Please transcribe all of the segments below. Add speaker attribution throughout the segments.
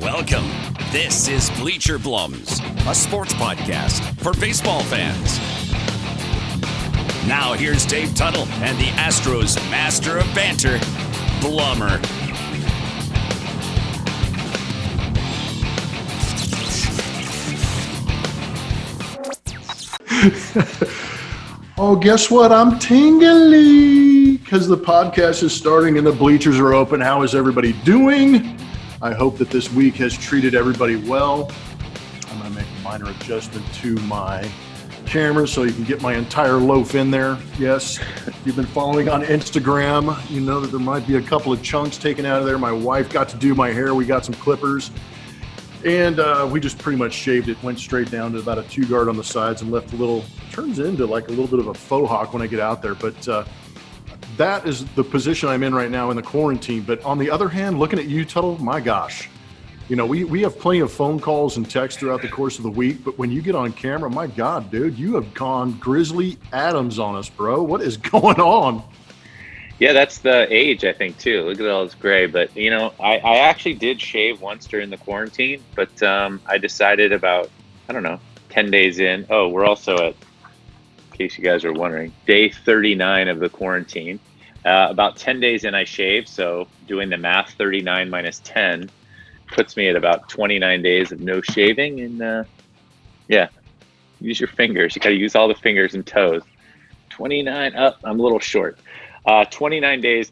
Speaker 1: Welcome. This is Bleacher BLUMS, a sports podcast for baseball fans. Now here's Dave Tuttle and the Astros' master of banter, Blummer.
Speaker 2: Oh, guess what? I'm tingly because the podcast is starting and the bleachers are open. How is everybody doing? I hope that this week has treated everybody well. I'm going to make a minor adjustment to my camera so you can get my entire loaf in there. Yes, if you've been following on Instagram, you know that there might be a couple of chunks taken out of there. My wife got to do my hair. We got some clippers. And we just pretty much shaved it, went straight down to about a 2-guard on the sides and left a little, turns into like a little bit of a faux hawk when I get out there. But that is the position I'm in right now in the quarantine. But on the other hand, looking at you, Tuttle, my gosh, you know, we have plenty of phone calls and texts throughout the course of the week. But when you get on camera, my God, dude, you have gone Grizzly Adams on us, bro. What is going on?
Speaker 3: Yeah, that's the age, I think, too. Look at all this gray. But, you know, I actually did shave once during the quarantine, but I decided about, 10 days in. Oh, we're also at, in case you guys are wondering, day 39 of the quarantine. About 10 days in, I shaved. So doing the math, 39 minus 10 puts me at about 29 days of no shaving. And, yeah, use your fingers. You got to use all the fingers and toes. 29, I'm a little short. 29 days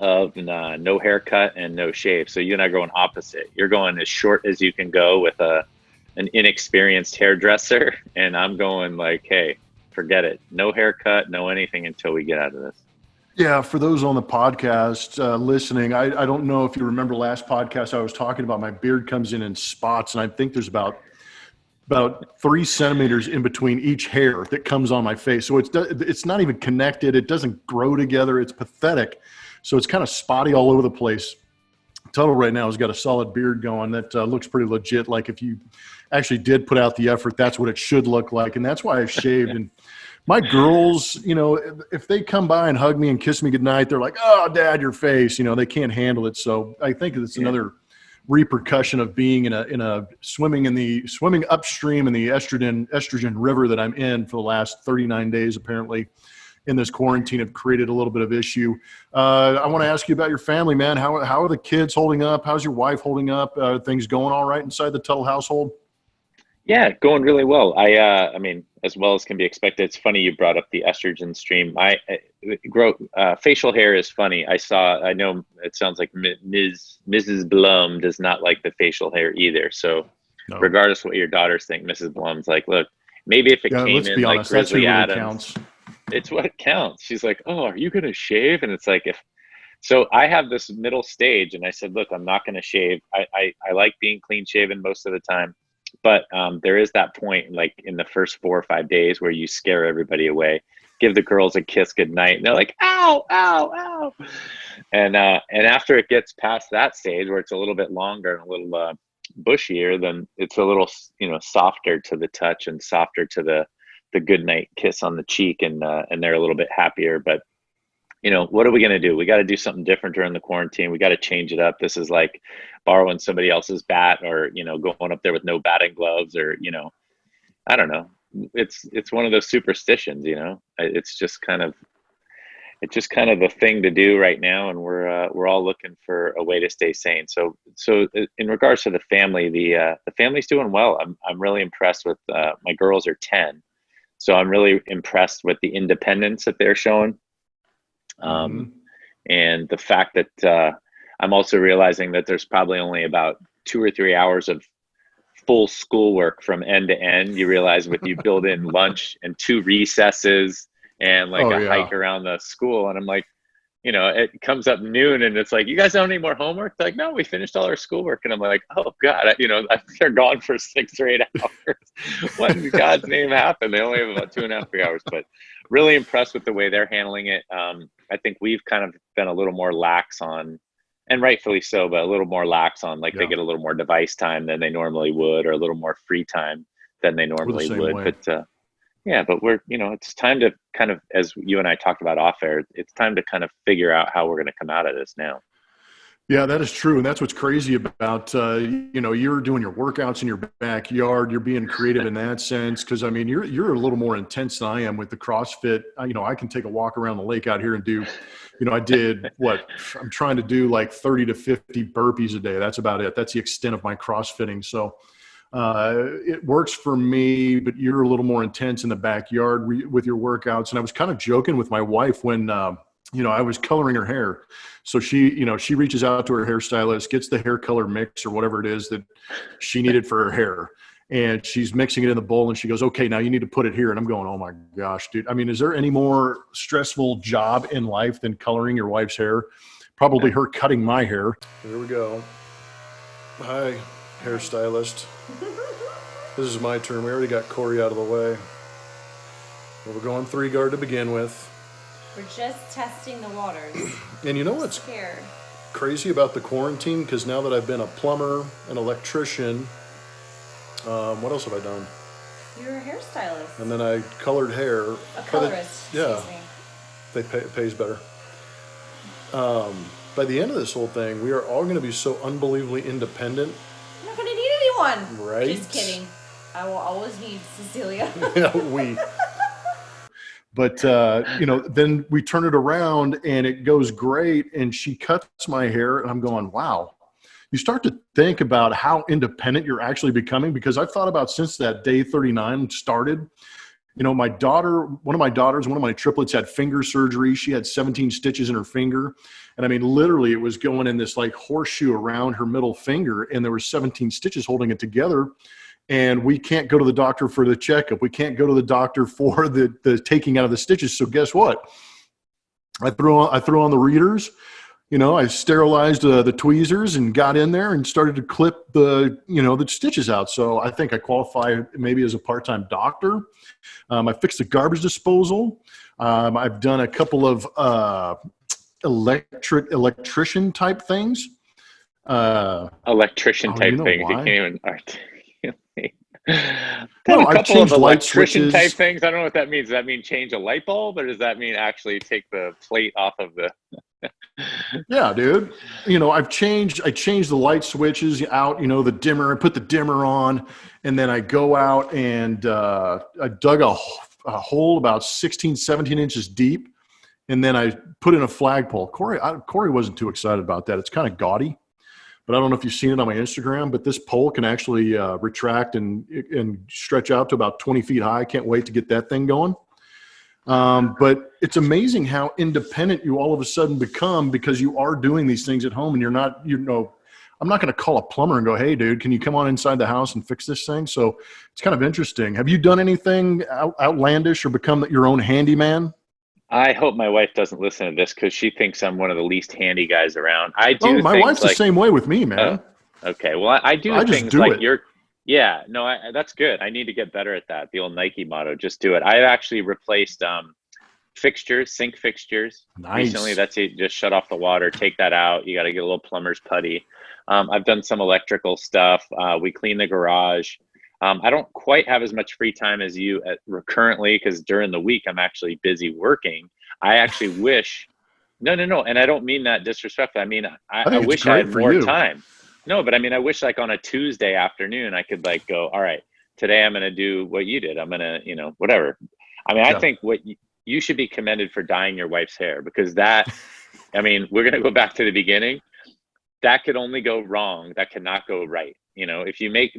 Speaker 3: of no haircut and no shave. So you and I are going opposite. You're going as short as you can go with an inexperienced hairdresser. And I'm going like, hey, forget it. No haircut, no anything until we get out of this.
Speaker 2: Yeah, for those on the podcast listening, I don't know if you remember last podcast, I was talking about my beard comes in spots. And I think there's about 3 centimeters in between each hair that comes on my face. So it's not even connected. It doesn't grow together. It's pathetic. So it's kind of spotty all over the place. Tuttle right now has got a solid beard going that looks pretty legit. Like if you actually did put out the effort, that's what it should look like. And that's why I've shaved. And my girls, you know, if they come by and hug me and kiss me goodnight, they're like, oh, Dad, your face. You know, they can't handle it. So I think it's another repercussion of being swimming upstream in the estrogen river that I'm in for the last 39 days, apparently in this quarantine have created a little bit of issue. I want to ask you about your family, man. How are the kids holding up? How's your wife holding up? Things going all right inside the Tuttle household?
Speaker 3: Yeah, going really well. I mean, as well as can be expected. It's funny you brought up the estrogen stream. Facial hair is funny. I know it sounds like Mrs. Blum does not like the facial hair either. So regardless of what your daughters think, Mrs. Blum's like, look, maybe if it came in like Grizzly Adams, it's what counts. She's like, oh, are you going to shave? And it's like, so I have this middle stage and I said, look, I'm not going to shave. I like being clean shaven most of the time. But there is that point, like in the first 4 or 5 days, where you scare everybody away, give the girls a kiss goodnight, and they're like, "Ow, ow, ow!" And after it gets past that stage, where it's a little bit longer and a little bushier, then it's a little, softer to the touch and softer to the goodnight kiss on the cheek, and they're a little bit happier. But what are we going to do? We got to do something different during the quarantine. We got to change it up. This is like borrowing somebody else's bat or, going up there with no batting gloves or, I don't know. It's one of those superstitions, it's just kind of the thing to do right now. And we're all looking for a way to stay sane. So in regards to the family, the family's doing well. I'm really impressed with, my girls are 10. So I'm really impressed with the independence that they're showing. And the fact that I'm also realizing that there's probably only about 2 or 3 hours of full schoolwork from end to end. You realize with you build in lunch and 2 recesses and like hike around the school. And I'm like, it comes up noon and it's like, you guys don't need more homework? They're like, no, we finished all our schoolwork. And I'm like, oh God, they're gone for 6 or 8 hours. What in God's name happened? They only have about 2.5, 3 hours, but really impressed with the way they're handling it. I think we've kind of been a little more lax on, and rightfully so, but a little more lax on, like they get a little more device time than they normally would, or a little more free time than they normally would.
Speaker 2: Way.
Speaker 3: But yeah, but we're, it's time to kind of, as you and I talked about off air, it's time to kind of figure out how we're going to come out of this now.
Speaker 2: Yeah, that is true. And that's what's crazy about, you're doing your workouts in your backyard. You're being creative in that sense. Cause I mean, you're a little more intense than I am with the CrossFit. I can take a walk around the lake out here and do, I'm trying to do like 30 to 50 burpees a day. That's about it. That's the extent of my CrossFitting. So it works for me, but you're a little more intense in the backyard with your workouts. And I was kind of joking with my wife when, I was coloring her hair. So she reaches out to her hairstylist, gets the hair color mix or whatever it is that she needed for her hair. And she's mixing it in the bowl and she goes, okay, now you need to put it here. And I'm going, oh my gosh, dude. I mean, is there any more stressful job in life than coloring your wife's hair? Probably her cutting my hair. Here we go. Hi, hairstylist. This is my turn. We already got Kori out of the way. Well, we're going 3-guard to begin with.
Speaker 4: We're just testing the waters.
Speaker 2: And you know what's crazy about the quarantine? Because now that I've been a plumber, an electrician, what else have I done?
Speaker 4: You're a hairstylist.
Speaker 2: And then I colored hair.
Speaker 4: A colorist, excuse me.
Speaker 2: It pays better. By the end of this whole thing, we are all going to be so unbelievably independent.
Speaker 4: I'm not going to need anyone.
Speaker 2: Right?
Speaker 4: Just kidding. I will always need Cecilia.
Speaker 2: But, then we turn it around and it goes great. And she cuts my hair and I'm going, wow. You start to think about how independent you're actually becoming, because I've thought about since that day 39 started, one of my daughters, one of my triplets had finger surgery. She had 17 stitches in her finger. And I mean, literally it was going in this like horseshoe around her middle finger. And there were 17 stitches holding it together. And we can't go to the doctor for the checkup. We can't go to the doctor for the taking out of the stitches. So guess what? I threw on the readers. I sterilized the tweezers and got in there and started to clip the stitches out. So I think I qualify maybe as a part-time doctor. I fixed the garbage disposal. I've done a couple of electrician type things.
Speaker 3: Electrician type things.
Speaker 2: Why?
Speaker 3: You can't even articulate.
Speaker 2: Well,
Speaker 3: a couple of electrician type
Speaker 2: switches.
Speaker 3: things. I don't know what that means. Does that mean change a light bulb, or does that mean actually take the plate off of the?
Speaker 2: Yeah, dude. I changed the light switches out. The dimmer. I put the dimmer on, and then I go out and I dug a hole about 16, 17 inches deep, and then I put in a flagpole. Kori wasn't too excited about that. It's kind of gaudy. But I don't know if you've seen it on my Instagram, but this pole can actually retract and stretch out to about 20 feet high. I can't wait to get that thing going. But it's amazing how independent you all of a sudden become because you are doing these things at home and you're not, I'm not going to call a plumber and go, hey, dude, can you come on inside the house and fix this thing? So it's kind of interesting. Have you done anything outlandish or become your own handyman?
Speaker 3: I hope my wife doesn't listen to this because she thinks I'm one of the least handy guys around. I do.
Speaker 2: Oh, my wife's the same way with me, man.
Speaker 3: Okay. Well, I do things like you're. Yeah. No, that's good. I need to get better at that. The old Nike motto, just do it. I've actually replaced fixtures, sink fixtures.
Speaker 2: Nice.
Speaker 3: Recently. That's it. Just shut off the water. Take that out. You got to get a little plumber's putty. I've done some electrical stuff. We clean the garage. I don't quite have as much free time as you currently because during the week I'm actually busy working. I actually wish, no, and I don't mean that disrespectful. I mean, I wish I had more time. No, but I mean, I wish like on a Tuesday afternoon I could like go, all right, today I'm going to do what you did. I'm going to, whatever. I mean, I think what you should be commended for dyeing your wife's hair because that, I mean, we're going to go back to the beginning. That could only go wrong. That cannot go right. If you make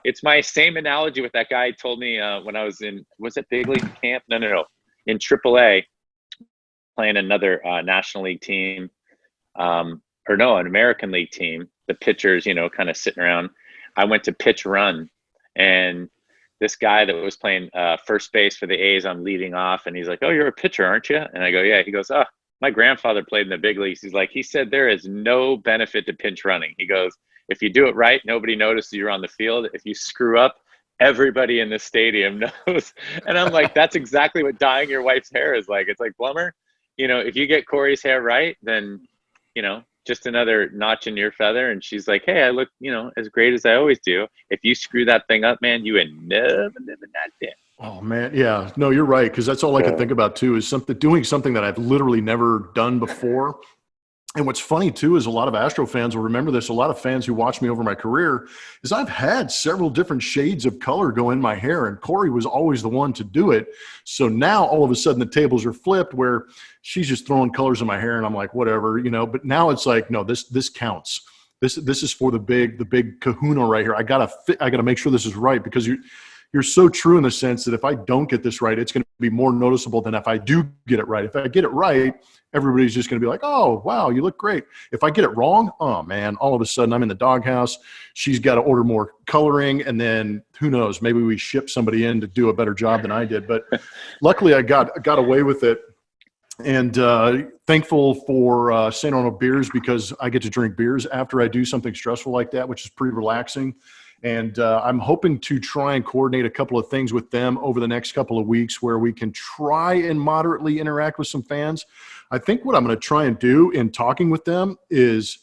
Speaker 3: it's my same analogy with that guy told me when I was was it big league camp? No. In AAA, playing another National League team, an American League team, the pitchers, kind of sitting around. I went to pitch run and this guy that was playing first base for the A's, I'm leading off and he's like, oh, you're a pitcher, aren't you? And I go, yeah. He goes, oh, my grandfather played in the big leagues. He said, there is no benefit to pinch running. He goes, if you do it right, nobody notices you're on the field. If you screw up, everybody in the stadium knows. And I'm like, that's exactly what dyeing your wife's hair is like. It's like, Blummer, if you get Kori's hair right, then, just another notch in your feather. And she's like, hey, I look, as great as I always do. If you screw that thing up, man, you ain't never living that day.
Speaker 2: Oh man. Yeah, no, you're right. Cause that's all I could think about too, is doing something that I've literally never done before. And what's funny too is a lot of Astro fans will remember this. A lot of fans who watch me over my career is I've had several different shades of color go in my hair, and Kori was always the one to do it. So now all of a sudden the tables are flipped where she's just throwing colors in my hair, and I'm like, whatever, But now it's like, no, this counts. This is for the big kahuna right here. I gotta make sure this is right, because you're so true in the sense that if I don't get this right, it's going to be more noticeable than if I do get it right. If I get it right, everybody's just going to be like, oh, wow, you look great. If I get it wrong, oh, man, all of a sudden I'm in the doghouse. She's got to order more coloring, and then who knows, maybe we ship somebody in to do a better job than I did. But luckily I got away with it, and thankful for St. Arnold beers, because I get to drink beers after I do something stressful like that, which is pretty relaxing. And I'm hoping to try and coordinate a couple of things with them over the next couple of weeks where we can try and moderately interact with some fans. I think what I'm going to try and do in talking with them is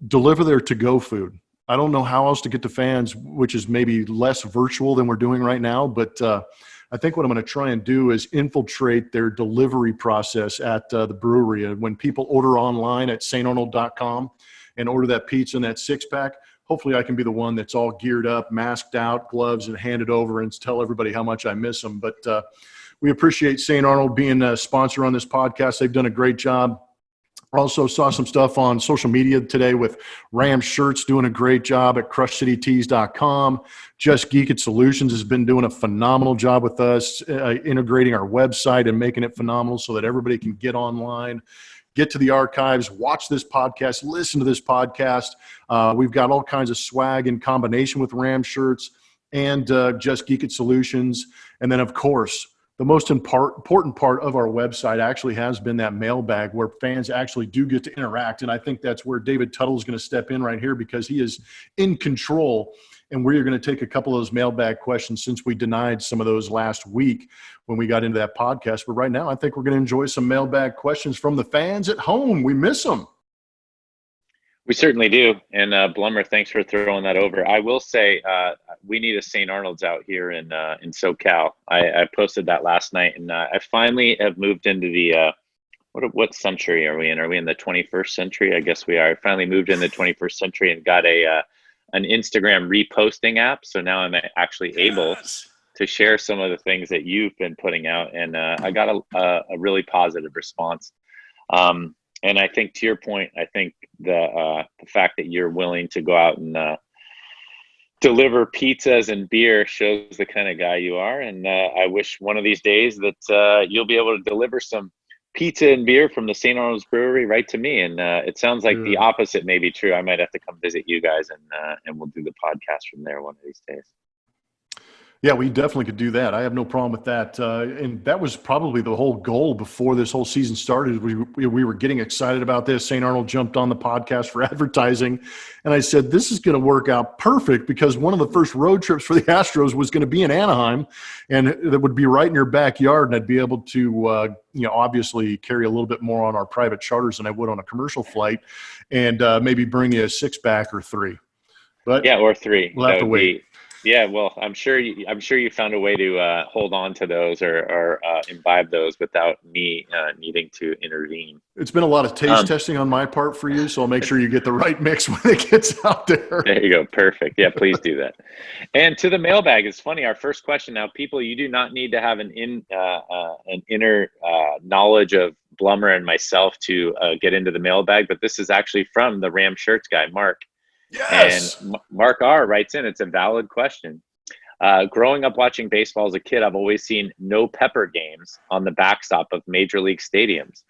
Speaker 2: deliver their to-go food. I don't know how else to get to fans, which is maybe less virtual than we're doing right now. But I think what I'm going to try and do is infiltrate their delivery process at the brewery. And when people order online at starnold.com and order that pizza and that six-pack, hopefully I can be the one that's all geared up, masked out, gloves, and hand it over and tell everybody how much I miss them. But we appreciate St. Arnold being a sponsor on this podcast. They've done a great job. Also saw some stuff on social media today with Ram Shirts doing a great job at crushcitytees.com. Just Geek It Solutions has been doing a phenomenal job with us, integrating our website and making it phenomenal so that everybody can get online, get to the archives, watch this podcast, listen to this podcast. We've got all kinds of swag in combination with Ram Shirts and Just Geek It Solutions. And then, of course, the most important part of our website actually has been that mailbag where fans actually do get to interact. And I think that's where David Tuttle is going to step in right here, because he is in control. And we're going to take a couple of those mailbag questions, since we denied some of those last week when we got into that podcast. But right now, I think we're going to enjoy some mailbag questions from the fans at home. We miss them.
Speaker 3: We certainly do. And Blummer, thanks for throwing that over. I will say we need a St. Arnold's out here in SoCal. I posted that last night, and I finally have moved into the what century are we in? Are we in the 21st century? I guess we are. I finally moved in the 21st century and got an Instagram reposting app. So now I'm actually able to share some of the things that you've been putting out, and I got a really positive response. And I think, to your point, I think the fact that you're willing to go out and deliver pizzas and beer shows the kind of guy you are. And I wish one of these days that you'll be able to deliver some pizza and beer from the St. Arnold's Brewery right to me. And it sounds like the opposite may be true. I might have to come visit you guys, and we'll do the podcast from there one of these days.
Speaker 2: Yeah, we definitely could do that. I have no problem with that. And that was probably the whole goal before this whole season started. We were getting excited about this. St. Arnold jumped on the podcast for advertising. And I said, this is going to work out perfect, because one of the first road trips for the Astros was going to be in Anaheim, and that would be right in your backyard. And I'd be able to, obviously carry a little bit more on our private charters than I would on a commercial flight, and maybe bring you a six-pack or three. But
Speaker 3: yeah, or three.
Speaker 2: We'll have to wait.
Speaker 3: Yeah, well, I'm sure you found a way to hold on to those or imbibe those without me needing to intervene.
Speaker 2: It's been a lot of taste testing on my part for you, so I'll make sure you get the right mix when it gets out there.
Speaker 3: There you go. Perfect. Yeah, please do that. And to the mailbag, it's funny. Our first question now, people, you do not need to have an inner knowledge of Blummer and myself to get into the mailbag, but this is actually from the Ram Shirts guy, Mark.
Speaker 2: Yes.
Speaker 3: And Mark R writes in, it's a valid question. Growing up watching baseball as a kid, I've always seen no pepper games on the backstop of major league stadiums.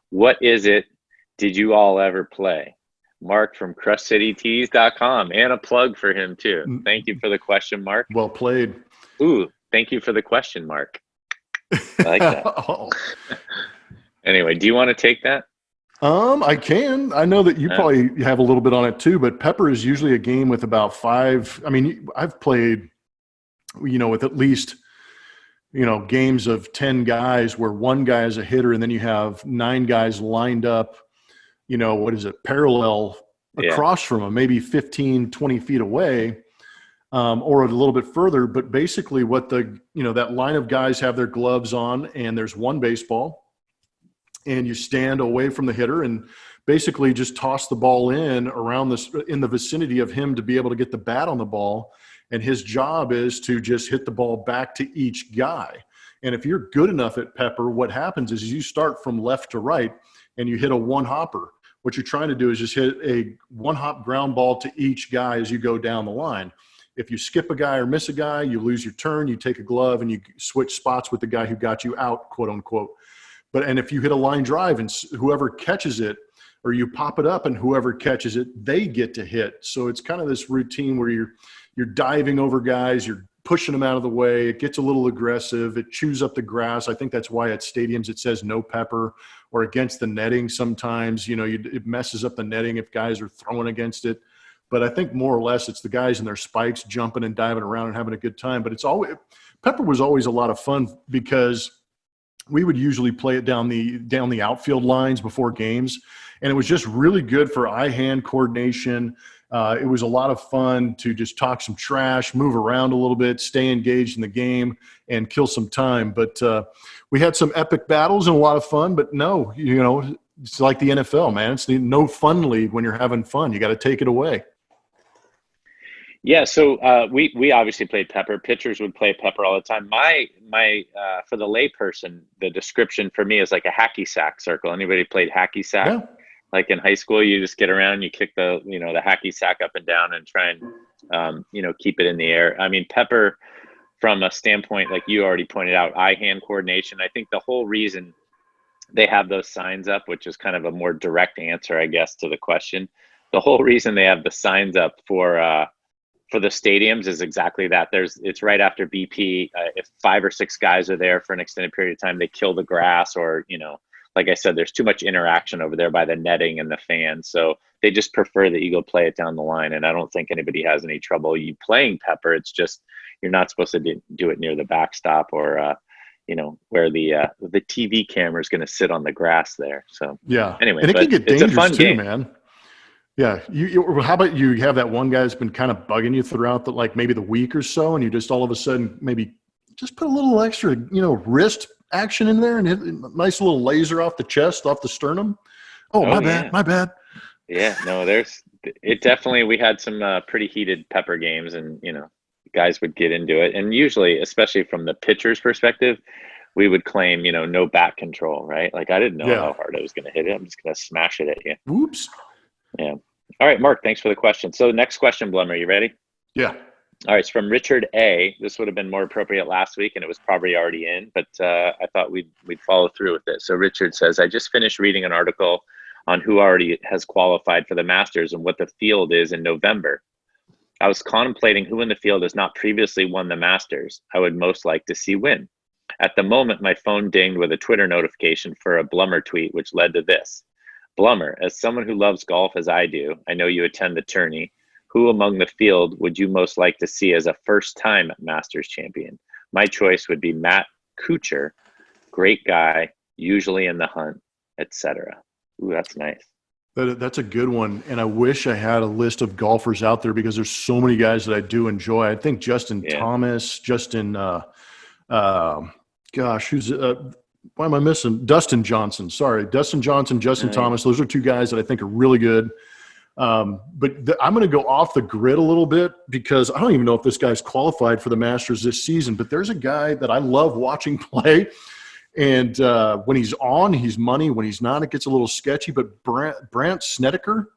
Speaker 3: What is it? Did you all ever play? Mark from crushcitytees.com, and a plug for him too. Thank you for the question, Mark.
Speaker 2: Well played.
Speaker 3: Ooh, thank you for the question, Mark. I like that. Anyway, do you want to take that?
Speaker 2: I can. I know that you probably have a little bit on it too, but pepper is usually a game with about five. I mean, I've played, with at least, games of 10 guys where one guy is a hitter, and then you have 9 guys lined up, parallel across from them, maybe 15, 20 feet away, or a little bit further. But basically what that line of guys have their gloves on, and there's one baseball. and you stand away from the hitter and basically just toss the ball in the vicinity of him to be able to get the bat on the ball. And his job is to just hit the ball back to each guy. And if you're good enough at pepper, what happens is you start from left to right and you hit a one hopper. What you're trying to do is just hit a one hop ground ball to each guy as you go down the line. If you skip a guy or miss a guy, you lose your turn, you take a glove and you switch spots with the guy who got you out, quote unquote. And if you hit a line drive and whoever catches it, or you pop it up and whoever catches it, they get to hit. So it's kind of this routine where you're diving over guys, you're pushing them out of the way. It gets a little aggressive. It chews up the grass. I think that's why at stadiums it says no pepper, or against the netting sometimes. It messes up the netting if guys are throwing against it. But I think more or less it's the guys in their spikes jumping and diving around and having a good time. But pepper was always a lot of fun because we would usually play it down the outfield lines before games. And it was just really good for eye-hand coordination. It was a lot of fun to just talk some trash, move around a little bit, stay engaged in the game, and kill some time. But we had some epic battles and a lot of fun. But no, it's like the NFL, man. It's no fun league when you're having fun. You got to take it away.
Speaker 3: Yeah, so we obviously played pepper. Pitchers would play pepper all the time. My for the layperson, the description for me is like a hacky sack circle. Anybody played hacky sack?
Speaker 2: Yeah.
Speaker 3: Like in high school, you just get around, you kick the hacky sack up and down and try and keep it in the air. I mean, pepper, from a standpoint like you already pointed out, eye-hand coordination. I think the whole reason they have those signs up, which is kind of a more direct answer, I guess, to the question. The whole reason they have the signs up for the stadiums is exactly that. It's right after BP. If 5 or 6 guys are there for an extended period of time, they kill the grass, or like I said, there's too much interaction over there by the netting and the fans. So they just prefer that you go play it down the line. And I don't think anybody has any trouble you playing pepper. It's just you're not supposed to do it near the backstop or where the TV camera is going to sit on the grass there. So
Speaker 2: yeah.
Speaker 3: Anyway,
Speaker 2: and it can get dangerous too,
Speaker 3: game,
Speaker 2: man. Yeah. How about you have that one guy that's been kind of bugging you throughout maybe the week or so, and you just all of a sudden maybe just put a little extra, wrist action in there and hit a nice little laser off the chest, off the sternum. My bad.
Speaker 3: Yeah, no, we had some pretty heated pepper games, and guys would get into it. And usually, especially from the pitcher's perspective, we would claim, no bat control, right? Like I didn't know how hard I was going to hit it. I'm just going to smash it at you.
Speaker 2: Whoops.
Speaker 3: Yeah. All right, Mark, thanks for the question. So next question, Blummer, you ready?
Speaker 2: Yeah.
Speaker 3: All right, it's from Richard A. This would have been more appropriate last week, and it was probably already in, but I thought we'd follow through with it. So Richard says, I just finished reading an article on who already has qualified for the Masters and what the field is in November. I was contemplating who in the field has not previously won the Masters I would most like to see win. At the moment, my phone dinged with a Twitter notification for a Blummer tweet, which led to this. Blummer, as someone who loves golf as I do, I know you attend the tourney. Who among the field would you most like to see as a first-time Masters champion? My choice would be Matt Kuchar, great guy, usually in the hunt, etc. Ooh, that's nice.
Speaker 2: That's a good one, and I wish I had a list of golfers out there because there's so many guys that I do enjoy. I think Justin Thomas, why am I missing? Dustin Johnson. Sorry, Dustin Johnson, Justin Thomas. Those are 2 guys that I think are really good. I'm going to go off the grid a little bit because I don't even know if this guy's qualified for the Masters this season, but there's a guy that I love watching play. And when he's on, he's money. When he's not, it gets a little sketchy. But Brandt Snedeker,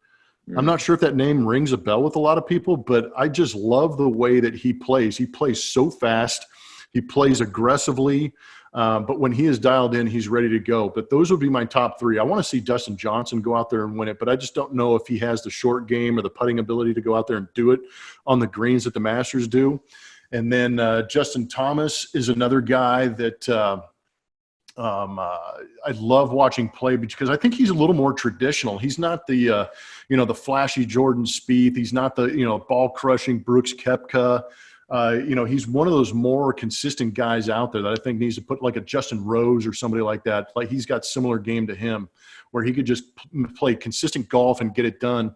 Speaker 2: I'm not sure if that name rings a bell with a lot of people, but I just love the way that he plays. He plays so fast. He plays aggressively. But when he is dialed in, he's ready to go. But those would be my top 3. I want to see Dustin Johnson go out there and win it, but I just don't know if he has the short game or the putting ability to go out there and do it on the greens that the Masters do. And then Justin Thomas is another guy that I love watching play because I think he's a little more traditional. He's not the flashy Jordan Spieth. He's not the ball crushing Brooks Koepka. He's one of those more consistent guys out there that I think needs to put like a Justin Rose or somebody like that. Like he's got similar game to him where he could just play consistent golf and get it done.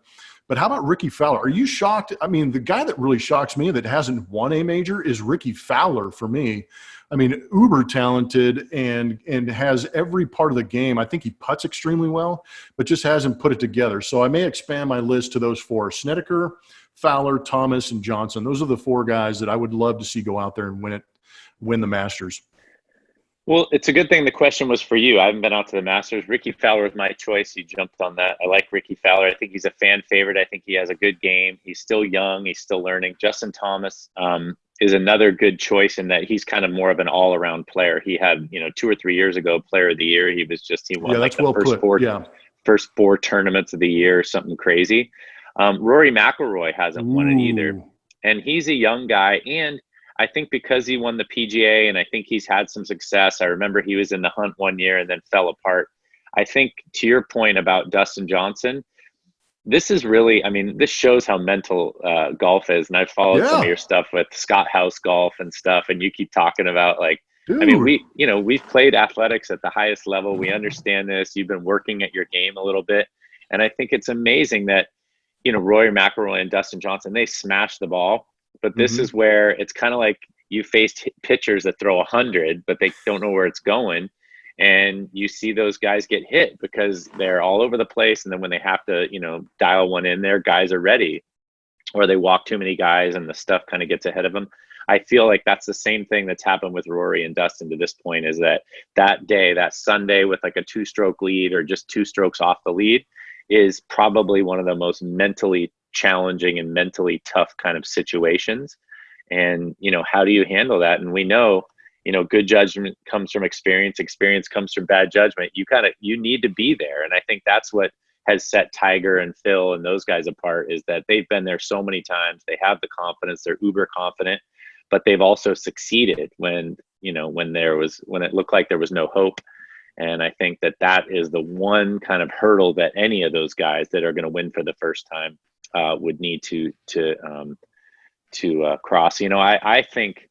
Speaker 2: But how about Ricky Fowler? Are you shocked? I mean, the guy that really shocks me that hasn't won a major is Ricky Fowler for me. I mean, uber talented and has every part of the game. I think he putts extremely well, but just hasn't put it together. So I may expand my list to those four: Snedeker, Fowler, Thomas, and Johnson. Those are the four guys that I would love to see go out there and win the Masters.
Speaker 3: Well, it's a good thing the question was for you. I haven't been out to the Masters. Ricky Fowler was my choice. You jumped on that. I like Ricky Fowler. I think he's a fan favorite. I think he has a good game. He's still young. He's still learning. Justin Thomas is another good choice in that he's kind of more of an all-around player. He had, 2 or 3 years ago, Player of the Year. He won like the first four tournaments of the year, something crazy. Rory McIlroy hasn't won it either. And he's a young guy. And I think because he won the PGA and I think he's had some success. I remember he was in the hunt one year and then fell apart. I think to your point about Dustin Johnson, this is really, this shows how mental golf is. And I've followed some of your stuff with Scott House Golf and stuff. And you keep talking about we've played athletics at the highest level. We understand this. You've been working at your game a little bit. And I think it's amazing that, Rory McIlroy and Dustin Johnson, they smash the ball. But this is where it's kind of like you faced pitchers that throw 100, but they don't know where it's going. And you see those guys get hit because they're all over the place. And then when they have to, dial one in there, guys are ready. Or they walk too many guys and the stuff kind of gets ahead of them. I feel like that's the same thing that's happened with Rory and Dustin to this point, is that day, that Sunday with like a 2-stroke lead or just 2 strokes off the lead is probably one of the most mentally challenging and mentally tough kind of situations. And, how do you handle that? And we know, good judgment comes from experience. Experience comes from bad judgment. You need to be there. And I think that's what has set Tiger and Phil and those guys apart, is that they've been there so many times. They have the confidence, they're uber confident, but they've also succeeded when it looked like there was no hope. And I think that is the one kind of hurdle that any of those guys that are going to win for the first time would need to cross. I think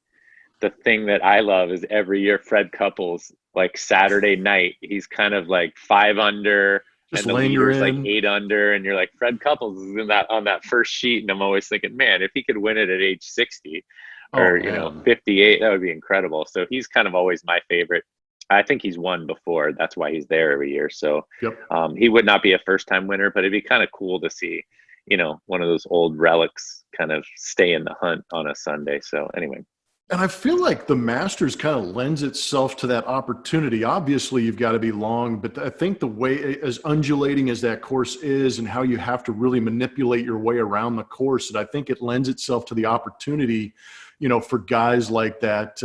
Speaker 3: the thing that I love is every year Fred Couples, like Saturday night, he's kind of like 5 under, just and the leader's like 8 under, and you're like, Fred Couples is on that first sheet, and I'm always thinking, man, if he could win it at age 60 or 58, that would be incredible. So he's kind of always my favorite. I think he's won before. That's why he's there every year. So he would not be a first-time winner, but it'd be kind of cool to see, one of those old relics kind of stay in the hunt on a Sunday. So anyway.
Speaker 2: And I feel like the Masters kind of lends itself to that opportunity. Obviously, you've got to be long, but I think the way, as undulating as that course is and how you have to really manipulate your way around the course, that I think it lends itself to the opportunity, for guys like that,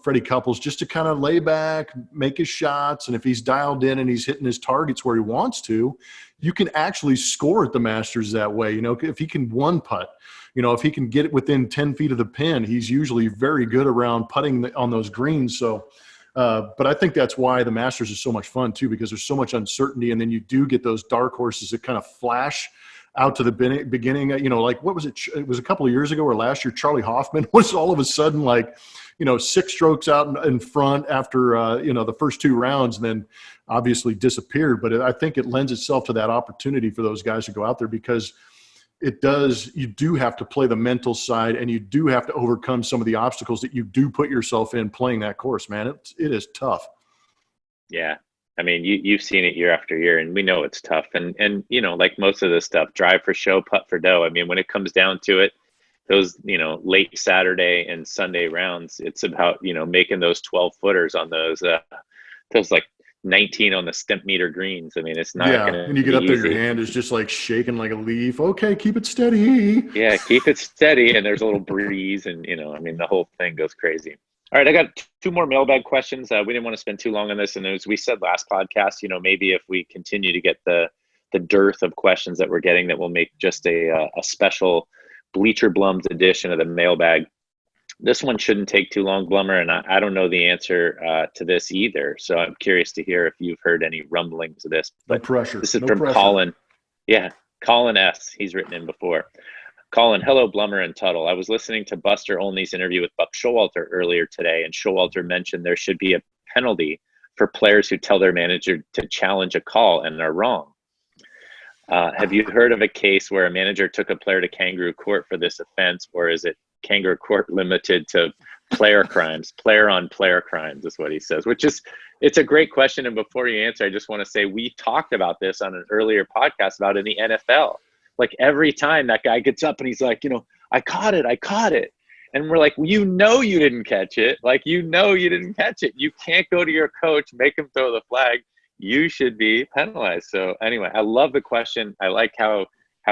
Speaker 2: Freddie Couples, just to kind of lay back, make his shots. And if he's dialed in and he's hitting his targets where he wants to, you can actually score at the Masters that way. If he can one putt, if he can get it within 10 feet of the pin, he's usually very good around putting on those greens. So, but I think that's why the Masters is so much fun too, because there's so much uncertainty. And then you do get those dark horses that kind of flash out to the beginning, like what was it? It was a couple of years ago or last year, Charlie Hoffman was all of a sudden like, 6 strokes out in front after, the first 2 rounds, and then obviously disappeared. But I think it lends itself to that opportunity for those guys to go out there, because you do have to play the mental side, and you do have to overcome some of the obstacles that you do put yourself in playing that course, man. It is tough.
Speaker 3: Yeah. You've seen it year after year, and we know it's tough. And like most of this stuff, drive for show, putt for dough. When it comes down to it, those, late Saturday and Sunday rounds, it's about, making those 12 footers on those like 19 on the stimp meter greens. It's not gonna
Speaker 2: and you get up there, your hand is just like shaking like a leaf. Okay, keep it steady.
Speaker 3: Yeah, keep it steady. And there's a little breeze, and the whole thing goes crazy. All right, I got 2 more mailbag questions. We didn't want to spend too long on this, and as we said last podcast, maybe if we continue to get the dearth of questions that we're getting, that we'll make just a special Bleacher Blums edition of the mailbag. This one shouldn't take too long, Blummer, and I don't know the answer to this either. So I'm curious to hear if you've heard any rumblings of this. But
Speaker 2: no pressure.
Speaker 3: This is from Colin. Yeah, Colin S. He's written in before. Colin, hello, Blummer and Tuttle. I was listening to Buster Olney's interview with Buck Showalter earlier today, and Showalter mentioned there should be a penalty for players who tell their manager to challenge a call and are wrong. Have you heard of a case where a manager took a player to kangaroo court for this offense, or is it kangaroo court limited to player crimes? Player on player crimes is what he says, which is, it's a great question. And before you answer, I just want to say we talked about this on an earlier podcast about in the NFL. Like every time that guy gets up and he's like, I caught it. And we're like, you didn't catch it. Like, you didn't catch it. You can't go to your coach, make him throw the flag. You should be penalized. So anyway, I love the question. I like how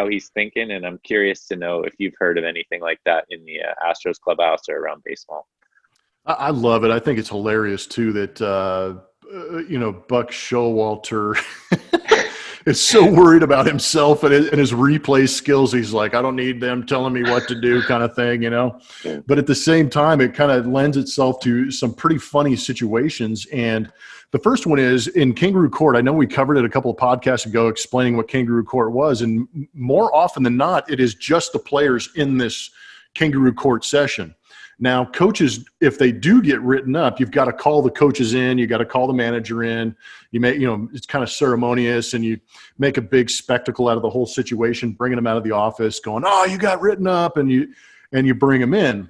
Speaker 3: he's thinking, and I'm curious to know if you've heard of anything like that in the Astros clubhouse or around baseball.
Speaker 2: I love it. I think it's hilarious too that Buck Showalter is so worried about himself and his replay skills. He's like, I don't need them telling me what to do, kind of thing, Yeah. But at the same time, it kind of lends itself to some pretty funny situations. And the first one is in kangaroo court. I know we covered it a couple of podcasts ago, explaining what kangaroo court was, and more often than not, it is just the players in this kangaroo court session. Now, coaches, if they do get written up, you've got to call the coaches in. You got to call the manager in. It's kind of ceremonious, and you make a big spectacle out of the whole situation, bringing them out of the office, going, "Oh, you got written up," and you bring them in.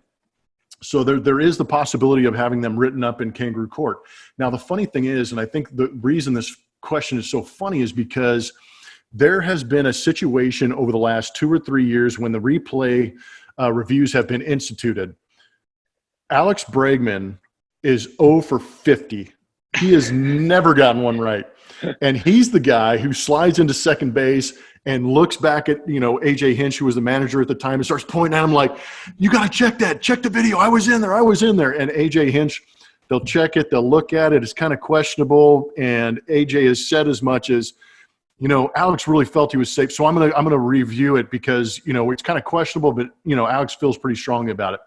Speaker 2: So there is the possibility of having them written up in kangaroo court. Now, the funny thing is, and I think the reason this question is so funny is because there has been a situation over the last 2 or 3 years when the replay reviews have been instituted. Alex Bregman is 0 for 50. He has never gotten one right. And he's the guy who slides into second base and looks back at, A.J. Hinch, who was the manager at the time, and starts pointing at him like, you got to check that. Check the video. I was in there. And A.J. Hinch, they'll check it. They'll look at it. It's kind of questionable. And A.J. has said as much as, Alex really felt he was safe. So I'm gonna review it because, it's kind of questionable, but, Alex feels pretty strongly about it.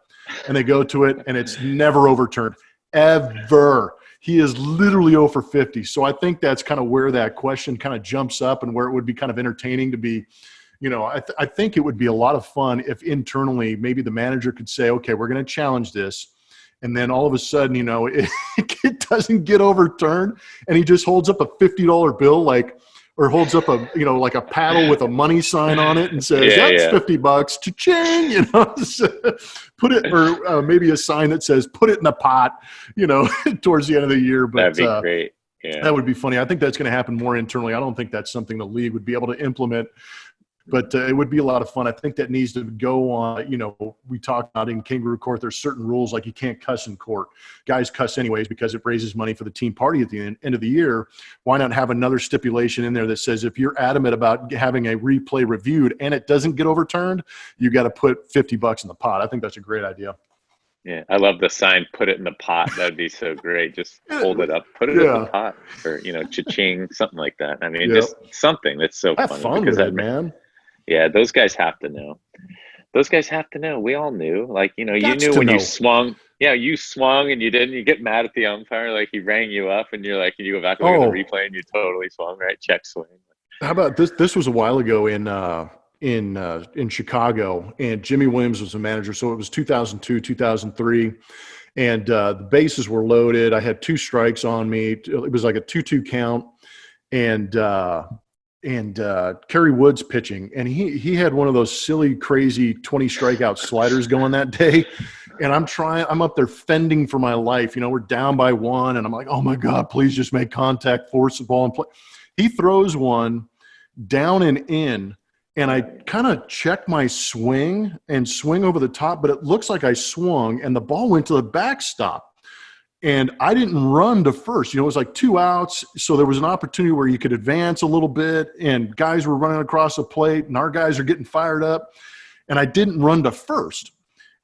Speaker 2: And they go to it, and it's never overturned, ever. He is literally 0 for 50. So I think that's kind of where that question kind of jumps up and where it would be kind of entertaining to be, I think it would be a lot of fun if internally maybe the manager could say, okay, we're going to challenge this. And then all of a sudden, it doesn't get overturned, and he just holds up a $50 bill, or holds up a, like a paddle with a money sign on it and says, that's $50, cha-ching, put it, or maybe a sign that says, put it in the pot, towards the end of the year. But
Speaker 3: that'd be great. Yeah.
Speaker 2: That would be funny. I think that's going to happen more internally. I don't think that's something the league would be able to implement, but it would be a lot of fun. I think that needs to go on. We talked about in kangaroo court, there's certain rules, like you can't cuss in court. Guys cuss anyways because it raises money for the team party at the end of the year. Why not have another stipulation in there that says if you're adamant about having a replay reviewed and it doesn't get overturned, you got to put $50 in the pot. I think that's a great idea.
Speaker 3: Yeah, I love the sign, put it in the pot. That'd be so great. Just hold it up, put it in the pot, or, cha-ching, something like that. I mean, just something that's so
Speaker 2: have
Speaker 3: funny.
Speaker 2: Fun
Speaker 3: because
Speaker 2: with it, man.
Speaker 3: Yeah, those guys have to know. We all knew. Like, you knew when you swung. Yeah, you swung and you didn't. You get mad at the umpire. Like, he rang you up and you're like, and you go back and look at the replay and you totally swung, right? Check swing.
Speaker 2: How about this? This was a while ago in Chicago, and Jimmy Williams was the manager. So it was 2002, 2003. And the bases were loaded. I had 2 strikes on me. It was like a 2-2 count. And Kerry Wood's pitching, and he had one of those silly, crazy 20 strikeout sliders going that day. And I'm up there fending for my life. We're down by 1, and I'm like, oh my God, please just make contact, force the ball and play. He throws one down and in, and I kind of check my swing and swing over the top, but it looks like I swung, and the ball went to the backstop. And I didn't run to first. It was like 2 outs, so there was an opportunity where you could advance a little bit, and guys were running across the plate, and our guys are getting fired up, and I didn't run to first.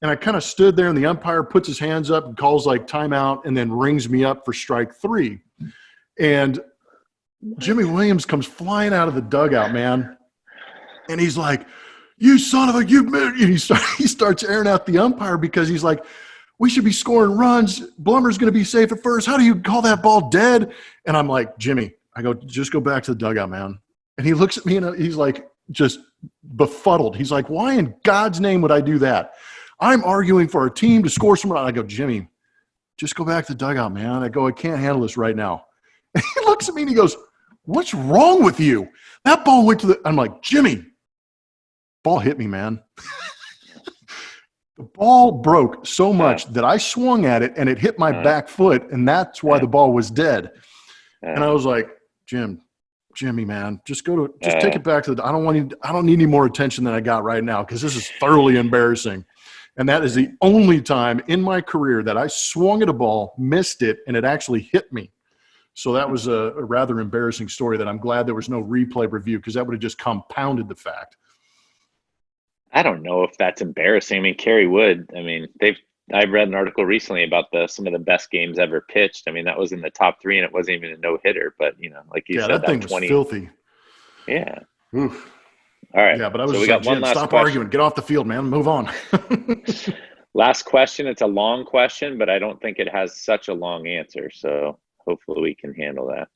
Speaker 2: And I kind of stood there, and the umpire puts his hands up and calls like timeout and then rings me up for strike 3. And Jimmy Williams comes flying out of the dugout, man, and he's like, you son of a – and he starts airing out the umpire because he's like – we should be scoring runs. Blummer's going to be safe at first. How do you call that ball dead? And I'm like, Jimmy, I go, just go back to the dugout, man. And he looks at me and he's like, just befuddled. He's like, why in God's name would I do that? I'm arguing for our team to score some runs. I go, Jimmy, just go back to the dugout, man. I go, I can't handle this right now. And he looks at me and he goes, what's wrong with you? That ball went to the – I'm like, Jimmy, ball hit me, man. The ball broke so much that I swung at it and it hit my back foot, and that's why the ball was dead. And I was like, Jimmy, man, just take it back to I don't need any more attention than I got right now, because this is thoroughly embarrassing. And that is the only time in my career that I swung at a ball, missed it, and it actually hit me. So that was a rather embarrassing story that I'm glad there was no replay review, because that would have just compounded the fact.
Speaker 3: I don't know if that's embarrassing. I mean, Kori Wood, I mean, I read an article recently about some of the best games ever pitched. I mean, that was in the top 3, and it wasn't even a no-hitter. But, like you said,
Speaker 2: that thing was filthy.
Speaker 3: Yeah.
Speaker 2: Oof.
Speaker 3: All right.
Speaker 2: Yeah, but I was
Speaker 3: so we got one last
Speaker 2: stop
Speaker 3: question.
Speaker 2: arguing. Get off the field, man. Move on.
Speaker 3: Last question. It's a long question, but I don't think it has such a long answer. So hopefully we can handle that.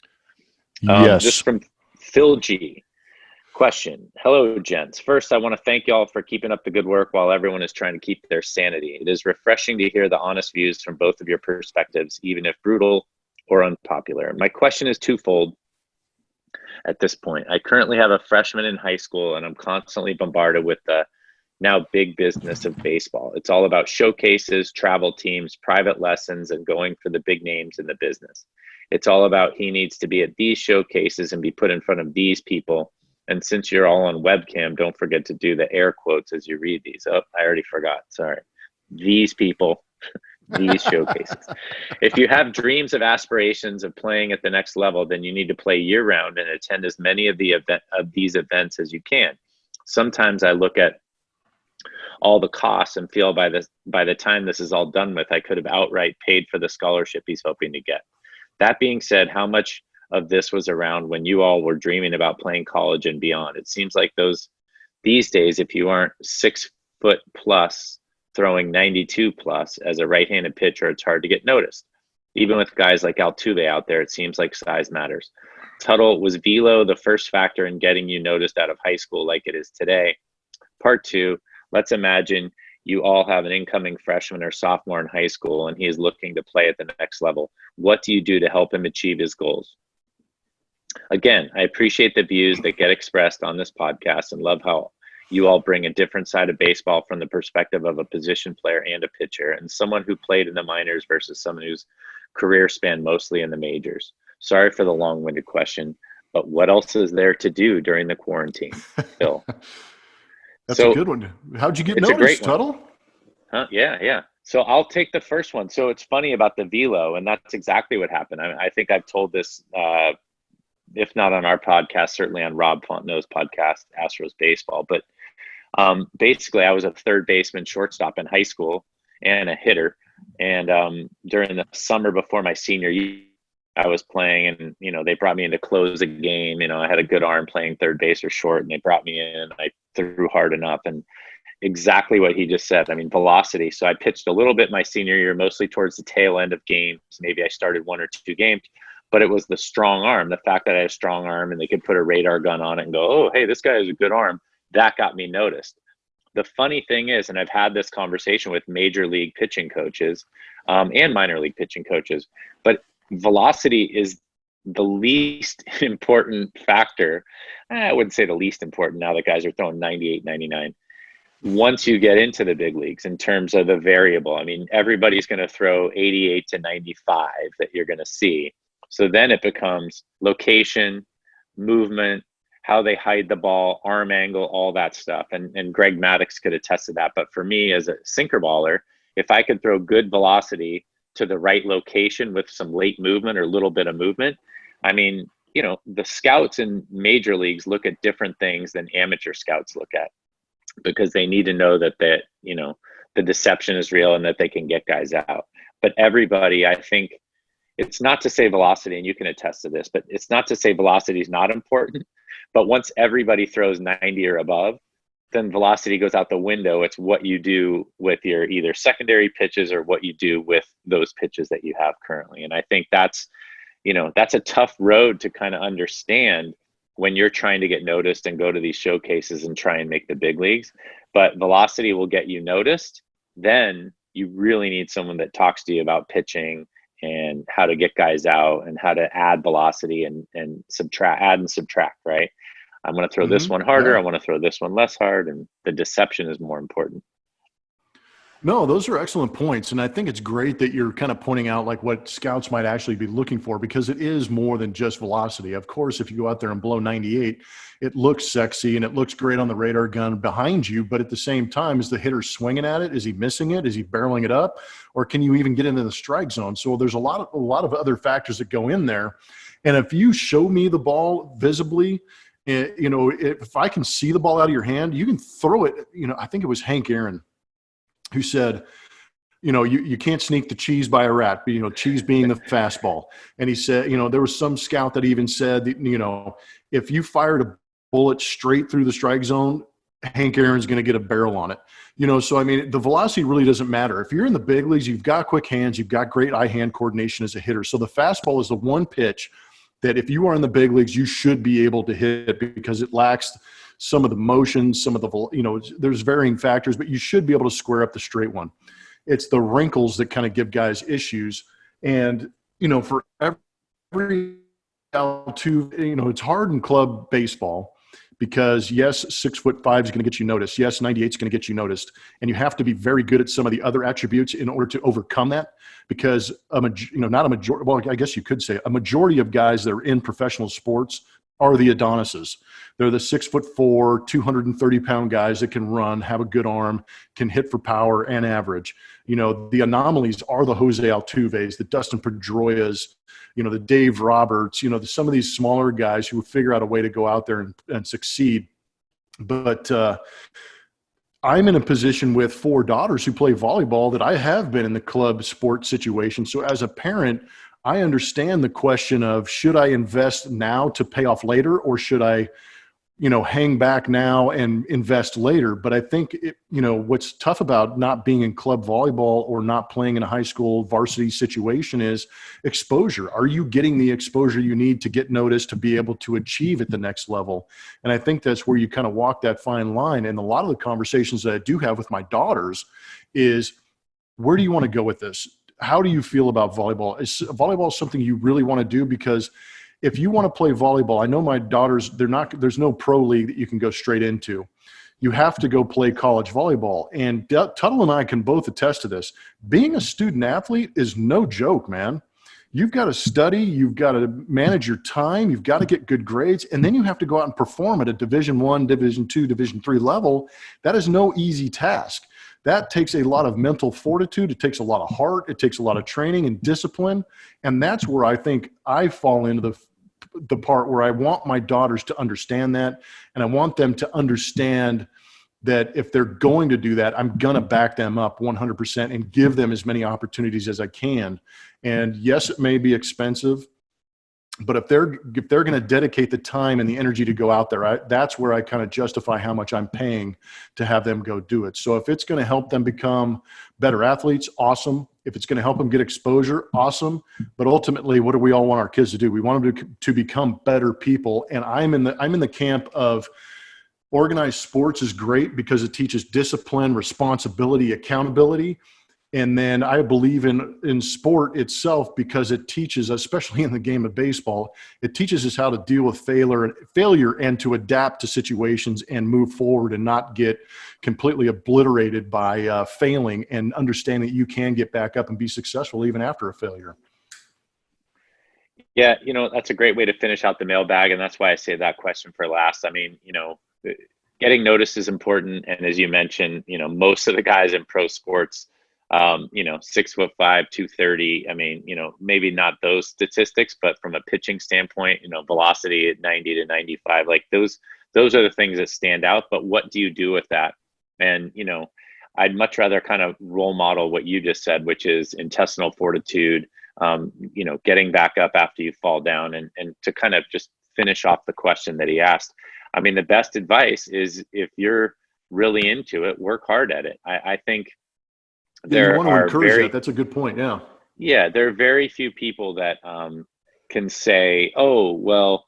Speaker 2: Yes.
Speaker 3: This is from Phil G. Question. Hello, gents. First, I want to thank y'all for keeping up the good work while everyone is trying to keep their sanity. It is refreshing to hear the honest views from both of your perspectives, even if brutal or unpopular. My question is twofold at this point. I currently have a freshman in high school, and I'm constantly bombarded with the now big business of baseball. It's all about showcases, travel teams, private lessons, and going for the big names in the business. It's all about he needs to be at these showcases and be put in front of these people. And since you're all on webcam, don't forget to do the air quotes as you read these. Oh, I already forgot. Sorry. These people, these showcases. If you have dreams of aspirations of playing at the next level, then you need to play year round and attend as many of these events as you can. Sometimes I look at all the costs and feel by the time this is all done with, I could have outright paid for the scholarship he's hoping to get. That being said, how much of this was around when you all were dreaming about playing college and beyond? It seems like these days, if you aren't 6 foot plus throwing 92 plus as a right-handed pitcher, it's hard to get noticed. Even with guys like Altuve out there, it seems like size matters. Tuttle, was velo the first factor in getting you noticed out of high school like it is today? Part 2, let's imagine you all have an incoming freshman or sophomore in high school and he is looking to play at the next level. What do you do to help him achieve his goals? Again, I appreciate the views that get expressed on this podcast and love how you all bring a different side of baseball from the perspective of a position player and a pitcher, and someone who played in the minors versus someone whose career spanned mostly in the majors. Sorry for the long-winded question, but what else is there to do during the quarantine, Phil?
Speaker 2: That's a good one. How'd you get noticed, Tuttle?
Speaker 3: Huh? Yeah. So I'll take the first one. So it's funny about the velo, and that's exactly what happened. I think I've told this, if not on our podcast, certainly on Rob Fontenot's podcast, Astros Baseball. But basically, I was a third baseman, shortstop in high school, and a hitter. And during the summer before my senior year, I was playing, and they brought me in to close a game. I had a good arm playing third base or short, and they brought me in, and I threw hard enough. And exactly what he just said. I mean, velocity. So I pitched a little bit my senior year, mostly towards the tail end of games. Maybe I started 1 or 2 games. But it was the strong arm, the fact that I had a strong arm and they could put a radar gun on it and go, oh, hey, this guy has a good arm. That got me noticed. The funny thing is, and I've had this conversation with major league pitching coaches and minor league pitching coaches, but velocity is the least important factor. I wouldn't say the least important now that guys are throwing 98, 99. Once you get into the big leagues in terms of the variable, I mean, everybody's going to throw 88 to 95 that you're going to see. So then it becomes location, movement, how they hide the ball, arm angle, all that stuff. And Greg Maddux could attest to that. But for me as a sinker baller, if I could throw good velocity to the right location with some late movement or a little bit of movement, I mean, the scouts in major leagues look at different things than amateur scouts look at, because they need to know that the deception is real and that they can get guys out. But everybody, I think, it's not to say velocity, and you can attest to this, but it's not to say velocity is not important. But once everybody throws 90 or above, then velocity goes out the window. It's what you do with your either secondary pitches or what you do with those pitches that you have currently. And I think that's a tough road to kind of understand when you're trying to get noticed and go to these showcases and try and make the big leagues. But velocity will get you noticed. Then you really need someone that talks to you about pitching and how to get guys out and how to add velocity and add and subtract, right? I'm going to throw this one harder.
Speaker 2: Yeah.
Speaker 3: I want to throw this one less hard. And the deception is more important.
Speaker 2: No, those are excellent points. And I think it's great that you're kind of pointing out like what scouts might actually be looking for, because it is more than just velocity. Of course, if you go out there and blow 98, it looks sexy and it looks great on the radar gun behind you. But at the same time, is the hitter swinging at it? Is he missing it? Is he barreling it up? Or can you even get into the strike zone? So there's a lot of other factors that go in there. And if you show me the ball visibly, if I can see the ball out of your hand, you can throw it. I think it was Hank Aaron who said, you can't sneak the cheese by a rat, cheese being the fastball. And he said, there was some scout that even said, that, if you fired a bullet straight through the strike zone, Hank Aaron's going to get a barrel on it. So, I mean, the velocity really doesn't matter. If you're in the big leagues, you've got quick hands, you've got great eye-hand coordination as a hitter. So the fastball is the one pitch that if you are in the big leagues, you should be able to hit, because it lacks some of the motion, some of the, there's varying factors, but you should be able to square up the straight one. It's the wrinkles that kind of give guys issues. And, for every altitude, it's hard in club baseball because, yes, 6'5" is going to get you noticed. Yes, 98 is going to get you noticed. And you have to be very good at some of the other attributes in order to overcome that, because not a majority, well, I guess you could say a majority of guys that are in professional sports are the Adonises. They're the 6'4", 230-pound guys that can run, have a good arm, can hit for power and average. The anomalies are the Jose Altuves, the Dustin Pedroias, the Dave Roberts, some of these smaller guys who figure out a way to go out there and succeed. But I'm in a position with 4 daughters who play volleyball that I have been in the club sport situation. So as a parent, I understand the question of, should I invest now to pay off later, or should I, hang back now and invest later? But I think, what's tough about not being in club volleyball or not playing in a high school varsity situation is exposure. Are you getting the exposure you need to get noticed to be able to achieve at the next level? And I think that's where you kind of walk that fine line. And a lot of the conversations that I do have with my daughters is, where do you want to go with this? How do you feel about volleyball? Is volleyball something you really want to do? Because if you want to play volleyball, I know my daughters, there's no pro league that you can go straight into. You have to go play college volleyball. And Tuttle and I can both attest to this. Being a student athlete is no joke, man. You've got to study. You've got to manage your time. You've got to get good grades. And then you have to go out and perform at a Division I, Division II, Division III level. That is no easy task. That takes a lot of mental fortitude. It takes a lot of heart. It takes a lot of training and discipline. And that's where I think I fall into the part where I want my daughters to understand that. And I want them to understand that if they're going to do that, I'm going to back them up 100% and give them as many opportunities as I can. And yes, it may be expensive, but if they're going to dedicate the time and the energy to go out there, that's where I kind of justify how much I'm paying to have them go do it. So if it's going to help them become better athletes, awesome. If it's going to help them get exposure, awesome. But ultimately, what do we all want our kids to do? We want them to become better people. And I'm in the camp of, organized sports is great because it teaches discipline, responsibility, accountability. And then I believe in sport itself because it teaches, especially in the game of baseball, it teaches us how to deal with failure and to adapt to situations and move forward and not get completely obliterated by failing, and understand that you can get back up and be successful even after a failure.
Speaker 3: Yeah, that's a great way to finish out the mailbag. And that's why I say that question for last. I mean, getting noticed is important. And as you mentioned, most of the guys in pro sports, 6'5", 230. I mean, maybe not those statistics, but from a pitching standpoint, velocity at 90 to 95, like those are the things that stand out. But what do you do with that? And, I'd much rather kind of role model what you just said, which is intestinal fortitude, getting back up after you fall down, and to kind of just finish off the question that he asked. I mean, the best advice is, if you're really into it, work hard at it. I think there are
Speaker 2: that's a good point.
Speaker 3: Yeah. There are very few people that can say, oh, well,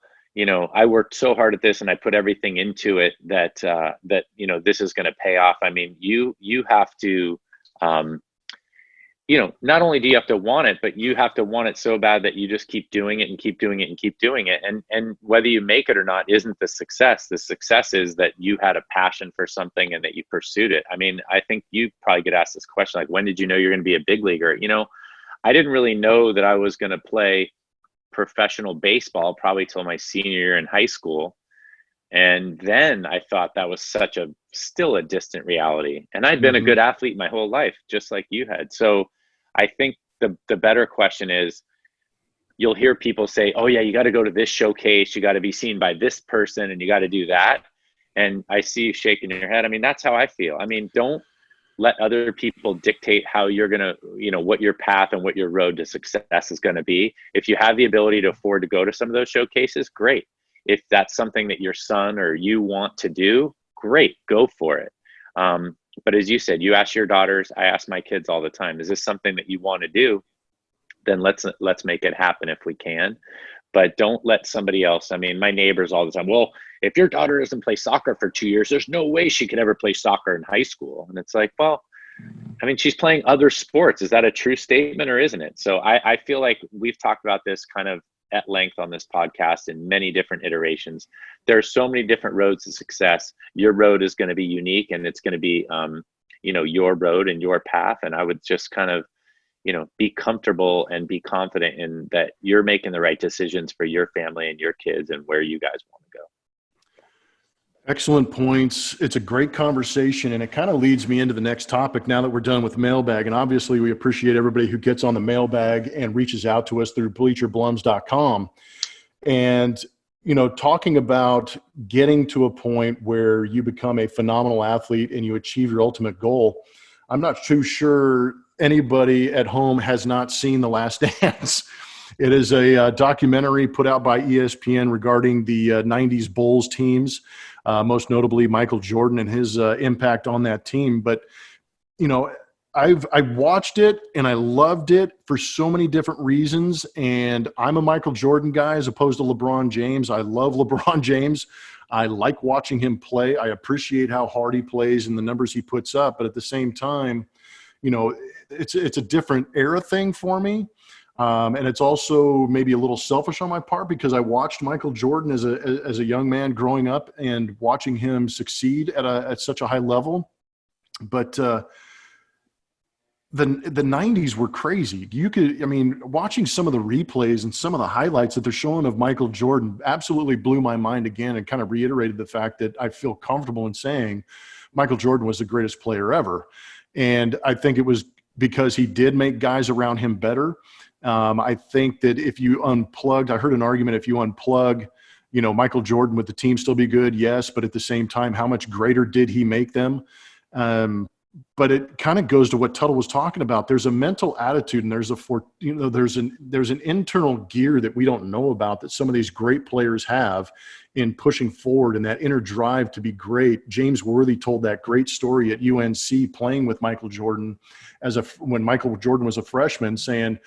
Speaker 3: I worked so hard at this and I put everything into it that this is going to pay off. I mean, you have to not only do you have to want it, but you have to want it so bad that you just keep doing it and keep doing it and keep doing it. And whether you make it or not isn't the success. The success is that you had a passion for something and that you pursued it. I mean, I think you probably get asked this question, like, when did you know you're going to be a big leaguer? I didn't really know that I was going to play professional baseball probably till my senior year in high school. And then I thought that was still a distant reality. And I'd been a good athlete my whole life, just like you had. So I think the better question is, you'll hear people say, oh yeah, you got to go to this showcase, you got to be seen by this person, and you got to do that. And I see you shaking your head. I mean, that's how I feel. I mean, don't let other people dictate how you're going to, what your path and what your road to success is going to be. If you have the ability to afford to go to some of those showcases, great. If that's something that your son or you want to do, great, go for it. But as you said, you ask your daughters, I ask my kids all the time, is this something that you want to do? Then let's make it happen if we can. But don't let somebody else, I mean, my neighbors all the time, well, if your daughter doesn't play soccer for 2 years, there's no way she could ever play soccer in high school. And it's like, well, I mean, she's playing other sports. Is that a true statement or isn't it? So I feel like we've talked about this kind of at length on this podcast in many different iterations. There are so many different roads to success. Your road is going to be unique, and it's going to be, your road and your path. And I would just kind of, be comfortable and be confident in that you're making the right decisions for your family and your kids and where you guys want to go.
Speaker 2: Excellent points. It's a great conversation, and it kind of leads me into the next topic now that we're done with mailbag. And obviously we appreciate everybody who gets on the mailbag and reaches out to us through bleacherblums.com. And, talking about getting to a point where you become a phenomenal athlete and you achieve your ultimate goal. I'm not too sure anybody at home has not seen The Last Dance. It is a documentary put out by ESPN regarding the 90s Bulls teams, most notably Michael Jordan and his impact on that team. But, I watched it and I loved it for so many different reasons. And I'm a Michael Jordan guy as opposed to LeBron James. I love LeBron James. I like watching him play. I appreciate how hard he plays and the numbers he puts up. But at the same time, it's a different era thing for me. And it's also maybe a little selfish on my part because I watched Michael Jordan as a young man growing up and watching him succeed at such a high level. But the 90s were crazy. Watching some of the replays and some of the highlights that they're showing of Michael Jordan absolutely blew my mind again and kind of reiterated the fact that I feel comfortable in saying Michael Jordan was the greatest player ever. And I think it was because he did make guys around him better. I think that if you unplugged, I heard an argument, if you unplug, Michael Jordan, would the team still be good? Yes. But at the same time, how much greater did he make them? But it kind of goes to what Tuttle was talking about. There's a mental attitude and there's an internal gear that we don't know about that some of these great players have in pushing forward and that inner drive to be great. James Worthy told that great story at UNC playing with Michael Jordan when Michael Jordan was a freshman, saying,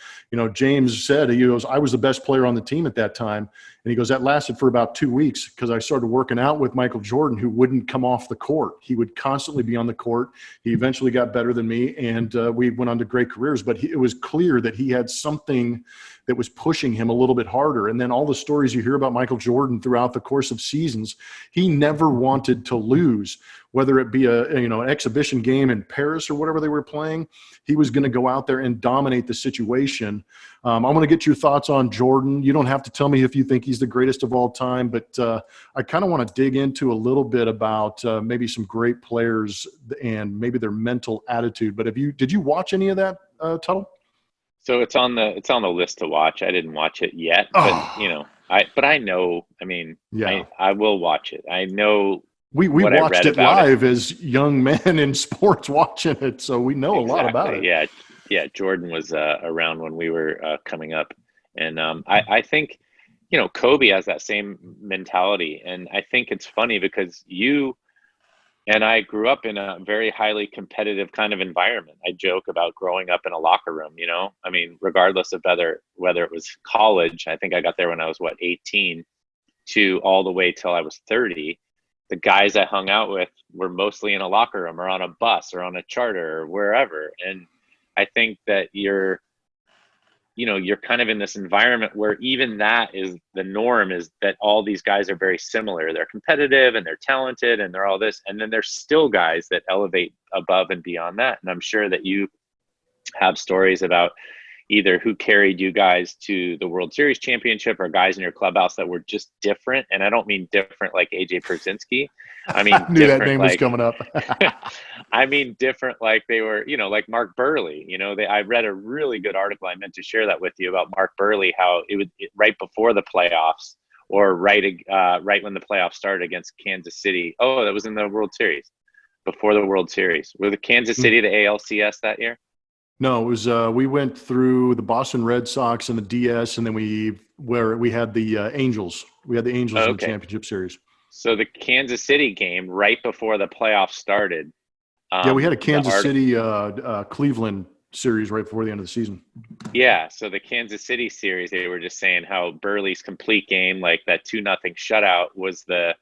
Speaker 2: James said, he goes, I was the best player on the team at that time. And he goes, that lasted for about 2 weeks because I started working out with Michael Jordan, who wouldn't come off the court. He would constantly be on the court. He eventually got better than me, and we went on to great careers. But it was clear that he had something that was pushing him a little bit harder. And then all the stories you hear about Michael Jordan throughout the course of seasons, he never wanted to lose, whether it be an exhibition game in Paris or whatever they were playing. He was going to go out there and dominate the situation. I want to get your thoughts on Jordan. You don't have to tell me if you think he's the greatest of all time, but I kind of want to dig into a little bit about maybe some great players and maybe their mental attitude. But did you watch any of that, Tuttle?
Speaker 3: So it's on the list to watch. I didn't watch it yet, but I know. I mean, yeah. I will watch it. I know. We
Speaker 2: watched it live as young men in sports watching it, so we know a lot about it.
Speaker 3: Yeah. Jordan was around when we were coming up, and I think Kobe has that same mentality, and I think it's funny because you and I grew up in a very highly competitive kind of environment. I joke about growing up in a locker room, I mean, regardless of whether it was college, I think I got there when I was 18 to all the way till I was 30. The guys I hung out with were mostly in a locker room or on a bus or on a charter or wherever. And I think that you're kind of in this environment where even that is the norm, is that all these guys are very similar. They're competitive and they're talented and they're all this. And then there's still guys that elevate above and beyond that. And I'm sure that you have stories about either who carried you guys to the World Series championship or guys in your clubhouse that were just different. And I don't mean different like AJ Pierzynski. I mean,
Speaker 2: I knew that name was coming up.
Speaker 3: I mean, different like they were, like Mark Burley. I read a really good article. I meant to share that with you about Mark Burley, how right before the playoffs or right when the playoffs started against Kansas City. Oh, that was in the World Series, before the World Series. Were the Kansas City the ALCS that year?
Speaker 2: No, it was we went through the Boston Red Sox and the DS, and then we had the Angels. We had the Angels in the championship series.
Speaker 3: So the Kansas City game right before the playoffs started.
Speaker 2: Yeah, we had a Kansas City Cleveland series right before the end of the season.
Speaker 3: Yeah, so the Kansas City series, they were just saying how Burley's complete game, like that 2-0 shutout, was the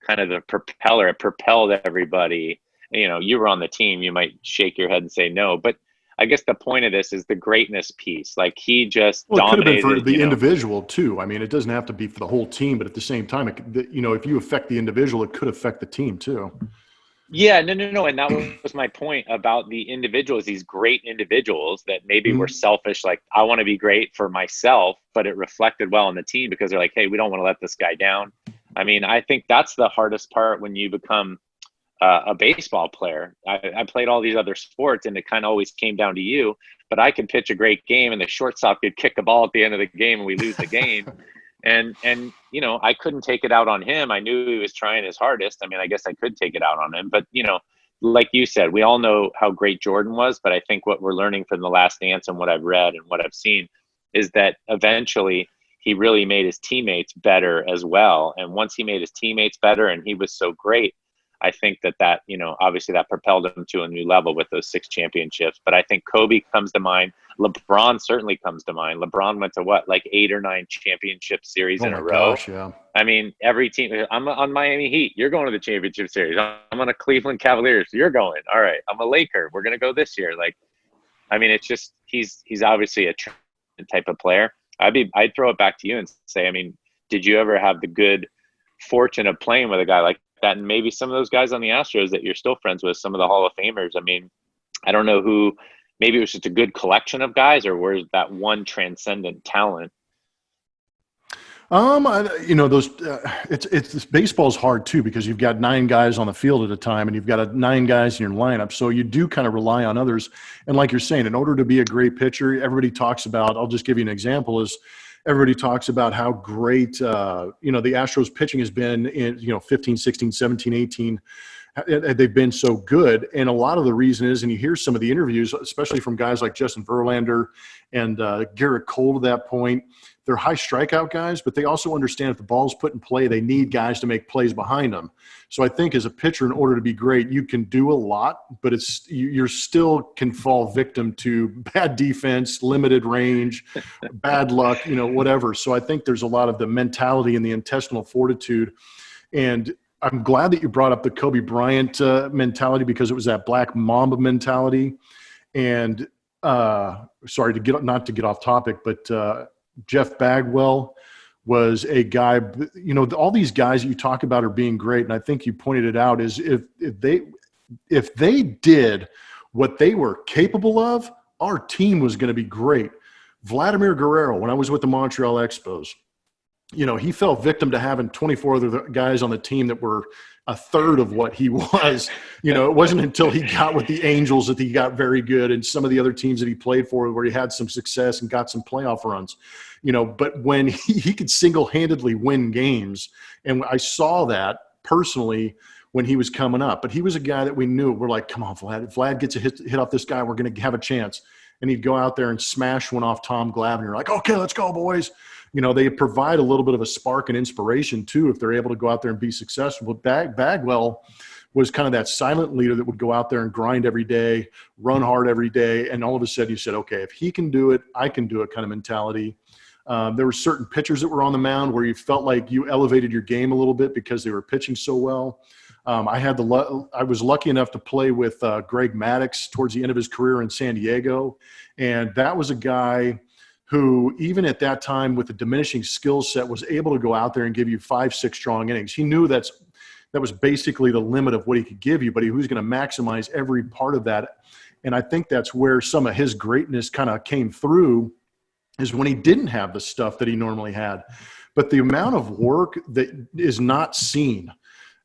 Speaker 3: kind of the propeller. It propelled everybody. You were on the team. You might shake your head and say no, but I guess the point of this is the greatness piece. Like he just dominated.
Speaker 2: It could have been for the individual too. I mean, it doesn't have to be for the whole team, but at the same time, if you affect the individual, it could affect the team too.
Speaker 3: Yeah, no. And that was my point about the individuals, these great individuals that maybe were selfish. Like, I want to be great for myself, but it reflected well on the team because they're like, hey, we don't want to let this guy down. I mean, I think that's the hardest part when you become a baseball player. I played all these other sports and it kind of always came down to you, but I could pitch a great game and the shortstop could kick the ball at the end of the game and we lose the game. And I couldn't take it out on him. I knew he was trying his hardest. I mean, I guess I could take it out on him, but like you said, we all know how great Jordan was, but I think what we're learning from The Last Dance and what I've read and what I've seen is that eventually he really made his teammates better as well. And once he made his teammates better and he was so great, I think that obviously that propelled him to a new level with those 6 championships. But I think Kobe comes to mind. LeBron certainly comes to mind. LeBron went to like 8 or 9 championship series in a row.
Speaker 2: Gosh, yeah. I
Speaker 3: mean, every team. I'm on Miami Heat. You're going to the championship series. I'm on a Cleveland Cavaliers. You're going. All right. I'm a Laker. We're going to go this year. Like, I mean, it's just he's obviously a type of player. I'd throw it back to you and say, I mean, did you ever have the good fortune of playing with a guy like that? And maybe some of those guys on the Astros that you're still friends with, some of the Hall of Famers. I mean, I don't know who. Maybe it was just a good collection of guys, or was that one transcendent talent?
Speaker 2: It's baseball's hard too because you've got 9 guys on the field at a time and you've got 9 guys in your lineup. So you do kind of rely on others. And like you're saying, in order to be a great pitcher, everybody talks about, I'll just give you an example, is everybody talks about how great, the Astros pitching has been in, 15, 16, 17, 18. They've been so good. And a lot of the reason is, and you hear some of the interviews, especially from guys like Justin Verlander and Garrett Cole to that point, they're high strikeout guys, but they also understand if the ball's put in play, they need guys to make plays behind them. So I think as a pitcher, in order to be great, you can do a lot, but you're still can fall victim to bad defense, limited range, bad luck, whatever. So I think there's a lot of the mentality and the intestinal fortitude. And I'm glad that you brought up the Kobe Bryant mentality because it was that Black Mamba mentality. And sorry not to get off topic, but Jeff Bagwell was a guy. All these guys that you talk about are being great, and I think you pointed it out. Is if they did what they were capable of, our team was going to be great. Vladimir Guerrero, when I was with the Montreal Expos, he fell victim to having 24 other guys on the team that were a third of what he was. It wasn't until he got with the Angels that he got very good, and some of the other teams that he played for where he had some success and got some playoff runs. But when he could single-handedly win games, and I saw that personally when he was coming up. But he was a guy that we knew. We're like, come on, Vlad. If Vlad gets a hit off this guy, we're going to have a chance. And he'd go out there and smash one off Tom Glavine. You're like, okay, let's go, boys. They provide a little bit of a spark and inspiration, too, if they're able to go out there and be successful. But Bagwell was kind of that silent leader that would go out there and grind every day, run hard every day. And all of a sudden you said, okay, if he can do it, I can do it kind of mentality. There were certain pitchers that were on the mound where you felt like you elevated your game a little bit because they were pitching so well. I was lucky enough to play with Greg Maddux towards the end of his career in San Diego. And that was a guy who, even at that time with a diminishing skill set, was able to go out there and give you 5-6 strong innings. He knew that was basically the limit of what he could give you, but he was going to maximize every part of that. And I think that's where some of his greatness kind of came through, is when he didn't have the stuff that he normally had. But the amount of work that is not seen,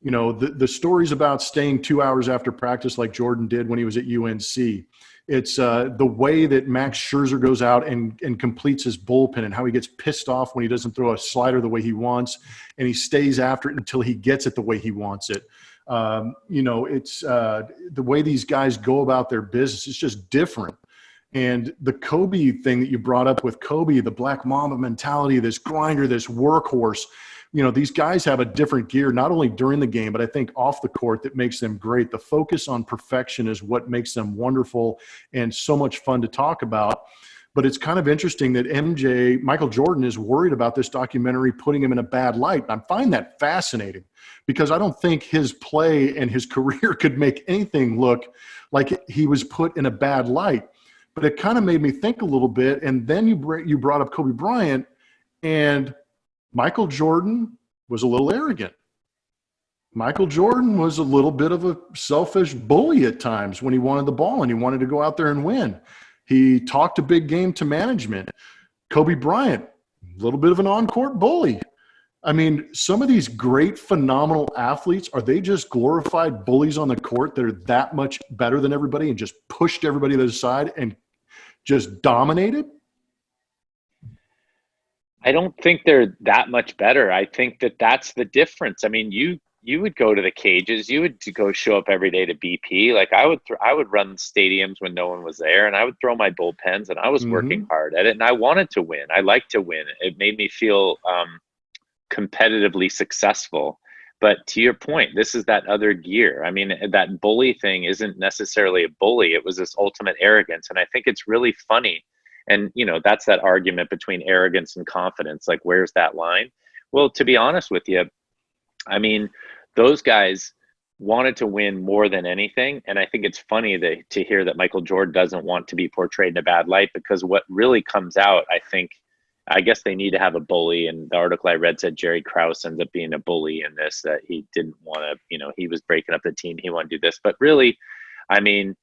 Speaker 2: the stories about staying 2 hours after practice like Jordan did when he was at UNC. It's the way that Max Scherzer goes out and completes his bullpen, and how he gets pissed off when he doesn't throw a slider the way he wants, and he stays after it until he gets it the way he wants it. It's the way these guys go about their business. It's just different. And the Kobe thing that you brought up with Kobe, the Black Mamba mentality, this grinder, this workhorse, these guys have a different gear, not only during the game, but I think off the court, that makes them great. The focus on perfection is what makes them wonderful and so much fun to talk about. But it's kind of interesting that Michael Jordan, is worried about this documentary putting him in a bad light. I find that fascinating, because I don't think his play and his career could make anything look like he was put in a bad light. But it kind of made me think a little bit. And then you brought up Kobe Bryant, and Michael Jordan was a little arrogant. Michael Jordan was a little bit of a selfish bully at times when he wanted the ball and he wanted to go out there and win. He talked a big game to management. Kobe Bryant, a little bit of an on-court bully. I mean, some of these great, phenomenal athletes, are they just glorified bullies on the court that are that much better than everybody and just pushed everybody to the side and just dominated?
Speaker 3: I don't think they're that much better. I think that's the difference. I mean, you would go to the cages, you would go show up every day to BP. Like I would run stadiums when no one was there, and I would throw my bullpens, and I was working hard at it, and I wanted to win. I liked to win. It made me feel competitively successful. But to your point, this is that other gear. I mean, that bully thing isn't necessarily a bully. It was this ultimate arrogance. And I think it's really funny. And, that's that argument between arrogance and confidence. Like, where's that line? Well, to be honest with you, I mean, those guys wanted to win more than anything. And I think it's funny to hear that Michael Jordan doesn't want to be portrayed in a bad light, because what really comes out, I guess they need to have a bully. And the article I read said Jerry Krause ends up being a bully in this, that he didn't want to, he was breaking up the team. He wanted to do this. But really, I mean,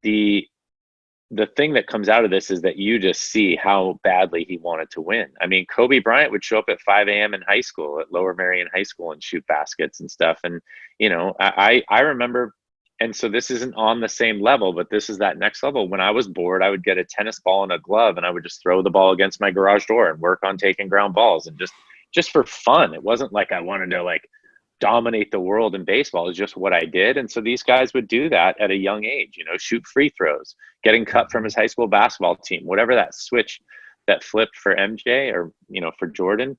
Speaker 3: the thing that comes out of this is that you just see how badly he wanted to win. I mean, Kobe Bryant would show up at 5 a.m. in high school, at Lower Merion High School, and shoot baskets and stuff. And, I remember, and so this isn't on the same level, but this is that next level. When I was bored, I would get a tennis ball and a glove, and I would just throw the ball against my garage door and work on taking ground balls, and just for fun. It wasn't like I wanted to dominate the world in baseball. Is just what I did. And so these guys would do that at a young age, shoot free throws, getting cut from his high school basketball team, whatever that switch that flipped for MJ or, for Jordan,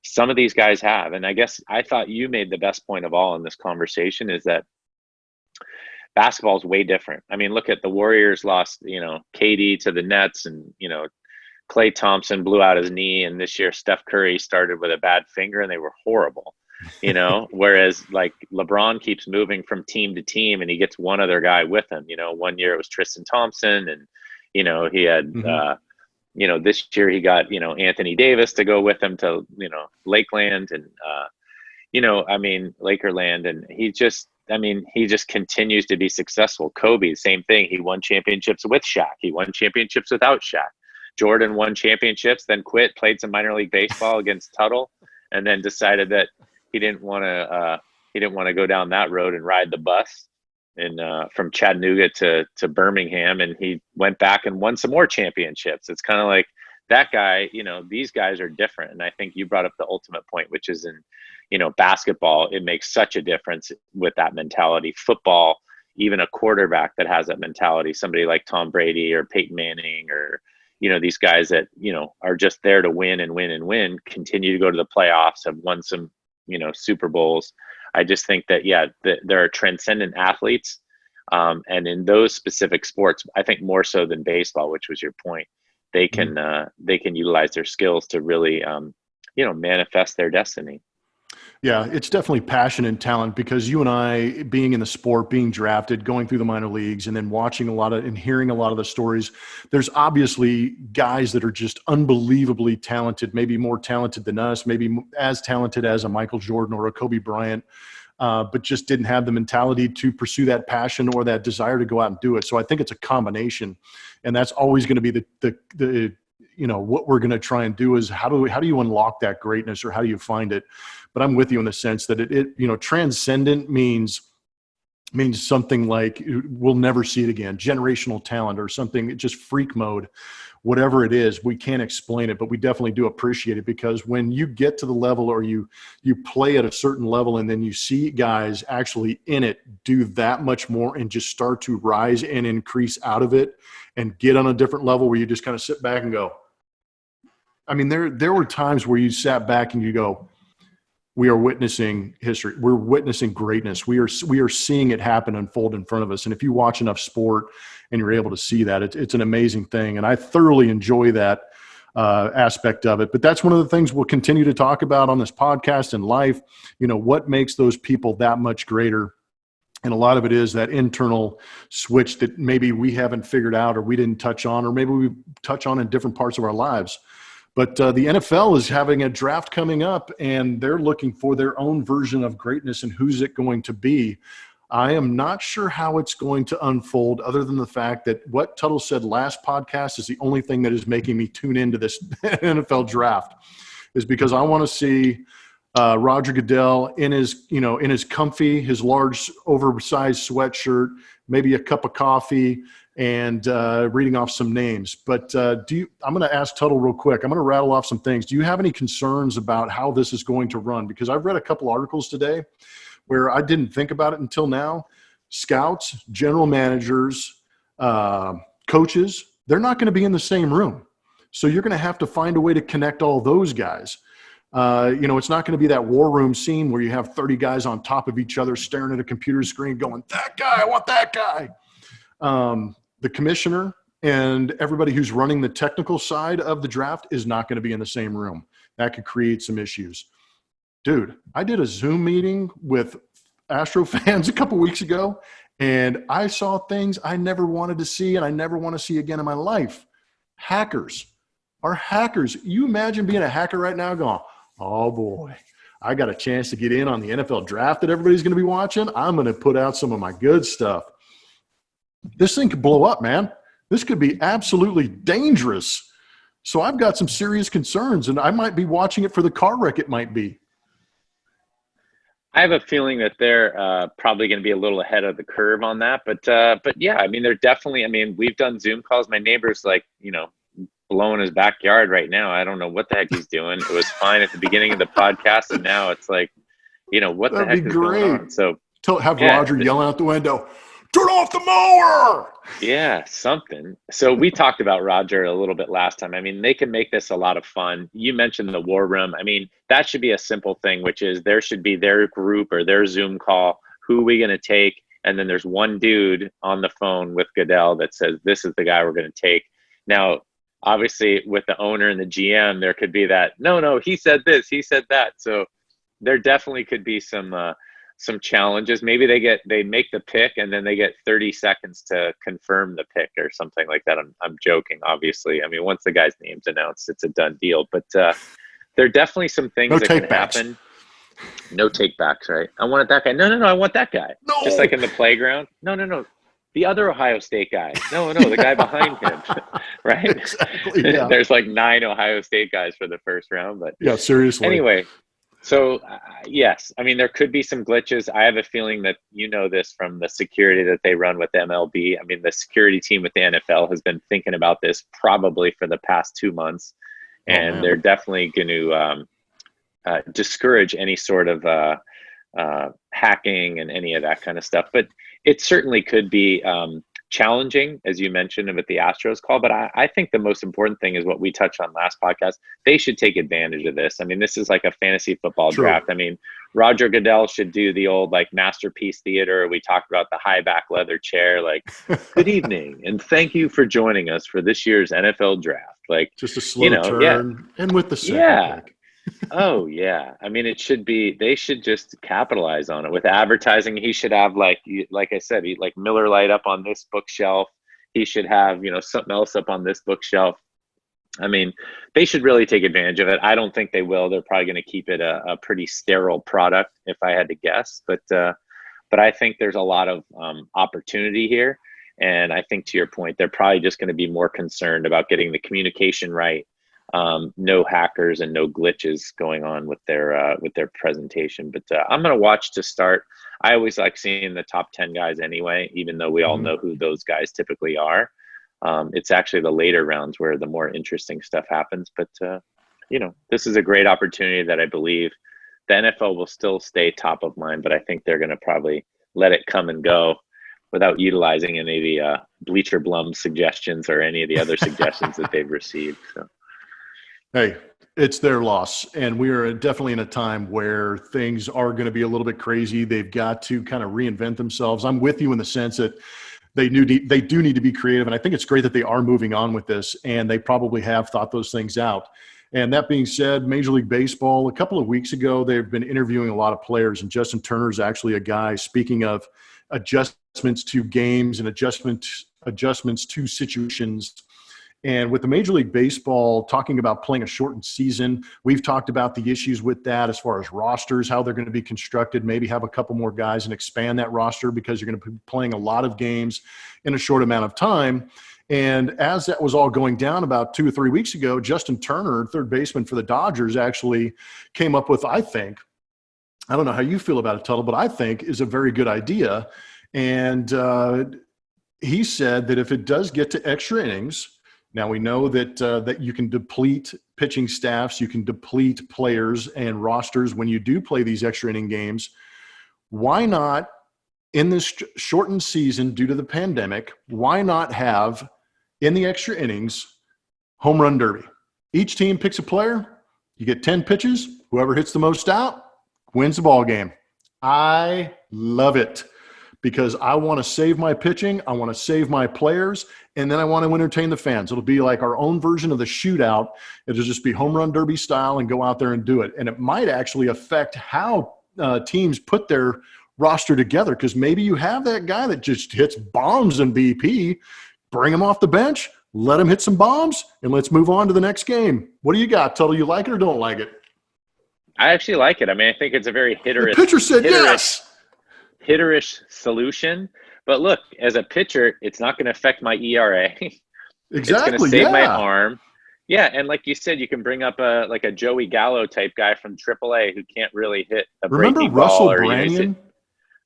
Speaker 3: some of these guys have. And I guess I thought you made the best point of all in this conversation, is that basketball is way different. I mean, look at the Warriors lost, KD to the Nets, and, Klay Thompson blew out his knee. And this year, Steph Curry started with a bad finger, and they were horrible. Whereas like LeBron keeps moving from team to team, and he gets one other guy with him. 1 year it was Tristan Thompson, and he had this year he got Anthony Davis to go with him to Lakeland, and Lakerland, and he just continues to be successful. Kobe, same thing. He won championships with Shaq. He won championships without Shaq. Jordan won championships, then quit, played some minor league baseball against Tuttle, and then decided that he didn't want to go down that road and ride the bus and from Chattanooga to Birmingham, and he went back and won some more championships. It's kind of like that guy. These guys are different, and I think you brought up the ultimate point, which is in basketball, it makes such a difference with that mentality. Football, even a quarterback that has that mentality, somebody like Tom Brady or Peyton Manning, or these guys that are just there to win and win and win, continue to go to the playoffs, have won some Super Bowls. I just think that there are transcendent athletes, and in those specific sports, I think more so than baseball, which was your point, they can utilize their skills to really manifest their destiny.
Speaker 2: Yeah, it's definitely passion and talent, because you and I, being in the sport, being drafted, going through the minor leagues, and then watching a lot of and hearing a lot of the stories, there's obviously guys that are just unbelievably talented, maybe more talented than us, maybe as talented as a Michael Jordan or a Kobe Bryant, but just didn't have the mentality to pursue that passion or that desire to go out and do it. So I think it's a combination, and that's always going to be the what we're going to try and do is how do you unlock that greatness, or how do you find it? But I'm with you in the sense that it transcendent means something like we'll never see it again, generational talent or something, just freak mode, whatever it is. We can't explain it, but we definitely do appreciate it, because when you get to the level, or you play at a certain level, and then you see guys actually in it do that much more and just start to rise and increase out of it and get on a different level, where you just kind of sit back and go, I mean, there were times where you sat back and you go, we are witnessing history. We're witnessing greatness. We are seeing it happen, unfold in front of us. And if you watch enough sport and you're able to see that, it's an amazing thing. And I thoroughly enjoy that aspect of it. But that's one of the things we'll continue to talk about on this podcast and life. What makes those people that much greater? And a lot of it is that internal switch that maybe we haven't figured out, or we didn't touch on, or maybe we touch on in different parts of our lives. But the NFL is having a draft coming up, and they're looking for their own version of greatness. And who's it going to be? I am not sure how it's going to unfold, other than the fact that what Tuttle said last podcast is the only thing that is making me tune into this NFL draft, is because I want to see Roger Goodell in his comfy, his large oversized sweatshirt, maybe a cup of coffee, and reading off some names. But I'm going to ask Tuttle real quick. I'm going to rattle off some things. Do you have any concerns about how this is going to run? Because I've read a couple articles today where I didn't think about it until now. Scouts, general managers, coaches, they're not going to be in the same room. So you're going to have to find a way to connect all those guys. It's not going to be that war room scene where you have 30 guys on top of each other staring at a computer screen going, that guy, I want that guy. The commissioner and everybody who's running the technical side of the draft is not going to be in the same room. That could create some issues. Dude, I did a Zoom meeting with Astro fans a couple weeks ago, and I saw things I never wanted to see, and I never want to see again in my life. Hackers are hackers. You imagine being a hacker right now going, oh boy, I got a chance to get in on the NFL draft that everybody's going to be watching. I'm going to put out some of my good stuff. This thing could blow up, man. This could be absolutely dangerous. So I've got some serious concerns, and I might be watching it for the car wreck it might be.
Speaker 3: I have a feeling that they're probably going to be a little ahead of the curve on that. But yeah, I mean, they're definitely, I mean, we've done Zoom calls. My neighbor's blowing his backyard right now. I don't know what the heck he's doing. It was fine at the beginning of the podcast, and now it's like, what the heck is going on? So
Speaker 2: have Roger yelling out the window, turn off the mower.
Speaker 3: Yeah, something. So we talked about Roger a little bit last time. I mean, they can make this a lot of fun. You mentioned the war room. I mean, that should be a simple thing, which is there should be their group or their Zoom call. Who are we going to take? And then there's one dude on the phone with Goodell that says, this is the guy we're going to take. Now, obviously, with the owner and the GM, there could be that, no, he said this, he said that. So there definitely could be some challenges. Maybe they make the pick and then they get 30 seconds to confirm the pick or something like that. I'm joking, obviously. I mean, once the guy's name's announced, it's a done deal. But there are definitely some things that can happen. No takebacks, right? I wanted that guy. No, I want that guy. No. Just like in the playground. No. The other Ohio State guy. No, the guy behind him, right?
Speaker 2: Exactly. Yeah.
Speaker 3: There's like 9 Ohio State guys for the first round, but
Speaker 2: yeah, seriously.
Speaker 3: Anyway. So, yes, I mean, there could be some glitches. I have a feeling that this from the security that they run with MLB. I mean, the security team with the NFL has been thinking about this probably for the past 2 months, and they're definitely going to discourage any sort of hacking and any of that kind of stuff. But it certainly could be challenging, as you mentioned, with the Astros call. But I think the most important thing is what we touched on last podcast. They should take advantage of this. I mean, this is like a fantasy football draft. I mean, Roger Goodell should do the old masterpiece theater. We talked about the high back leather chair, good evening and thank you for joining us for this year's NFL draft.
Speaker 2: Just a slow turn, and with the second pick.
Speaker 3: Oh yeah. I mean, they should just capitalize on it with advertising. He should have like I said, like Miller Lite up on this bookshelf. He should have, something else up on this bookshelf. I mean, they should really take advantage of it. I don't think they will. They're probably going to keep it a pretty sterile product, if I had to guess. But I think there's a lot of opportunity here. And I think, to your point, they're probably just going to be more concerned about getting the communication right. No hackers and no glitches going on with their presentation. But I'm going to watch to start. I always like seeing the top 10 guys anyway, even though we all know who those guys typically are. It's actually the later rounds where the more interesting stuff happens. But, this is a great opportunity that I believe the NFL will still stay top of mind, but I think they're going to probably let it come and go without utilizing any of the Bleacher BLUMS suggestions or any of the other suggestions that they've received. So,
Speaker 2: hey, it's their loss. And we are definitely in a time where things are going to be a little bit crazy. They've got to kind of reinvent themselves. I'm with you in the sense that they do need to be creative. And I think it's great that they are moving on with this, and they probably have thought those things out. And that being said, Major League Baseball, a couple of weeks ago, they've been interviewing a lot of players, and Justin Turner is actually a guy, speaking of adjustments to games and adjustments to situations. And with the Major League Baseball talking about playing a shortened season, we've talked about the issues with that as far as rosters, how they're going to be constructed, maybe have a couple more guys and expand that roster because you're going to be playing a lot of games in a short amount of time. And as that was all going down about 2 or 3 weeks ago, Justin Turner, third baseman for the Dodgers, actually came up with, I think, I don't know how you feel about it, Tuttle, but I think is a very good idea. And he said that if it does get to extra innings, now we know that you can deplete pitching staffs, you can deplete players and rosters when you do play these extra inning games. Why not, in this shortened season due to the pandemic, why not have, in the extra innings, home run derby? Each team picks a player. You get 10 pitches. Whoever hits the most out wins the ball game. I love it because I want to save my pitching. I want to save my players, and then I want to entertain the fans. It'll be like our own version of the shootout. It'll just be home run derby style and go out there and do it. And it might actually affect how teams put their roster together, because maybe you have that guy that just hits bombs in BP. Bring him off the bench, let him hit some bombs, and let's move on to the next game. What do you got, Tuttle? You like it or don't like it?
Speaker 3: I actually like it. I mean, I think it's a very hitterish.
Speaker 2: The pitcher said yes.
Speaker 3: Hitterish solution. But look, as a pitcher, it's not going to affect my ERA.
Speaker 2: Exactly.
Speaker 3: It's going to save my arm. Yeah, and like you said, you can bring up a Joey Gallo type guy from AAA who can't really hit a breaking ball.
Speaker 2: Remember Russell Branyan?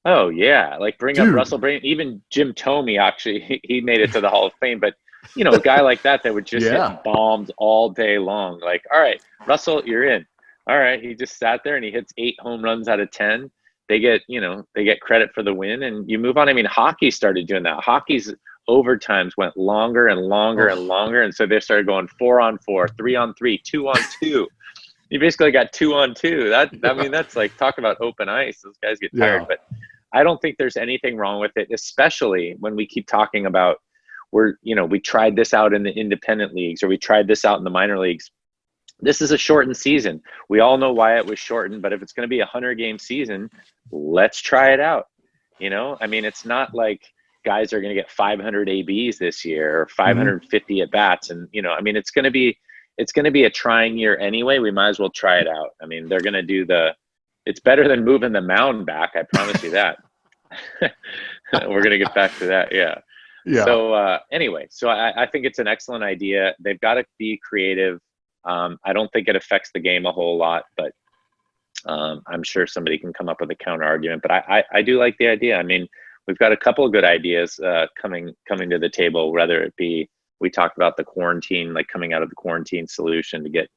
Speaker 3: Oh yeah, like bring up Russell Branyan. Even Jim Thome, actually, he made it to the Hall of Fame. But a guy like that would just hit bombs all day long. Like, all right, Russell, you're in. All right, he just sat there and he hits 8 home runs out of 10. They get credit for the win, and you move on. I mean, hockey started doing that. Hockey's overtimes went longer and longer and longer, and so they started going 4-on-4, 3-on-3, 2-on-2. You basically got 2-on-2. That's like, talk about open ice. Those guys get tired, but I don't think there's anything wrong with it, especially when we keep talking about we tried this out in the independent leagues, or we tried this out in the minor leagues. This is a shortened season. We all know why it was shortened, but if it's going to be a 100-game season, let's try it out. I mean, it's not like guys are going to get 500 ABs this year or 550 at bats. And, I mean, it's going to be a trying year anyway. We might as well try it out. I mean, they're going to do it's better than moving the mound back. I promise you that. We're going to get back to that. Yeah. So anyway, so I think it's an excellent idea. They've got to be creative. I don't think it affects the game a whole lot, but I'm sure somebody can come up with a counter argument. But I do like the idea. I mean, we've got a couple of good ideas coming to the table, whether it be, we talked about the quarantine, like coming out of the quarantine solution to get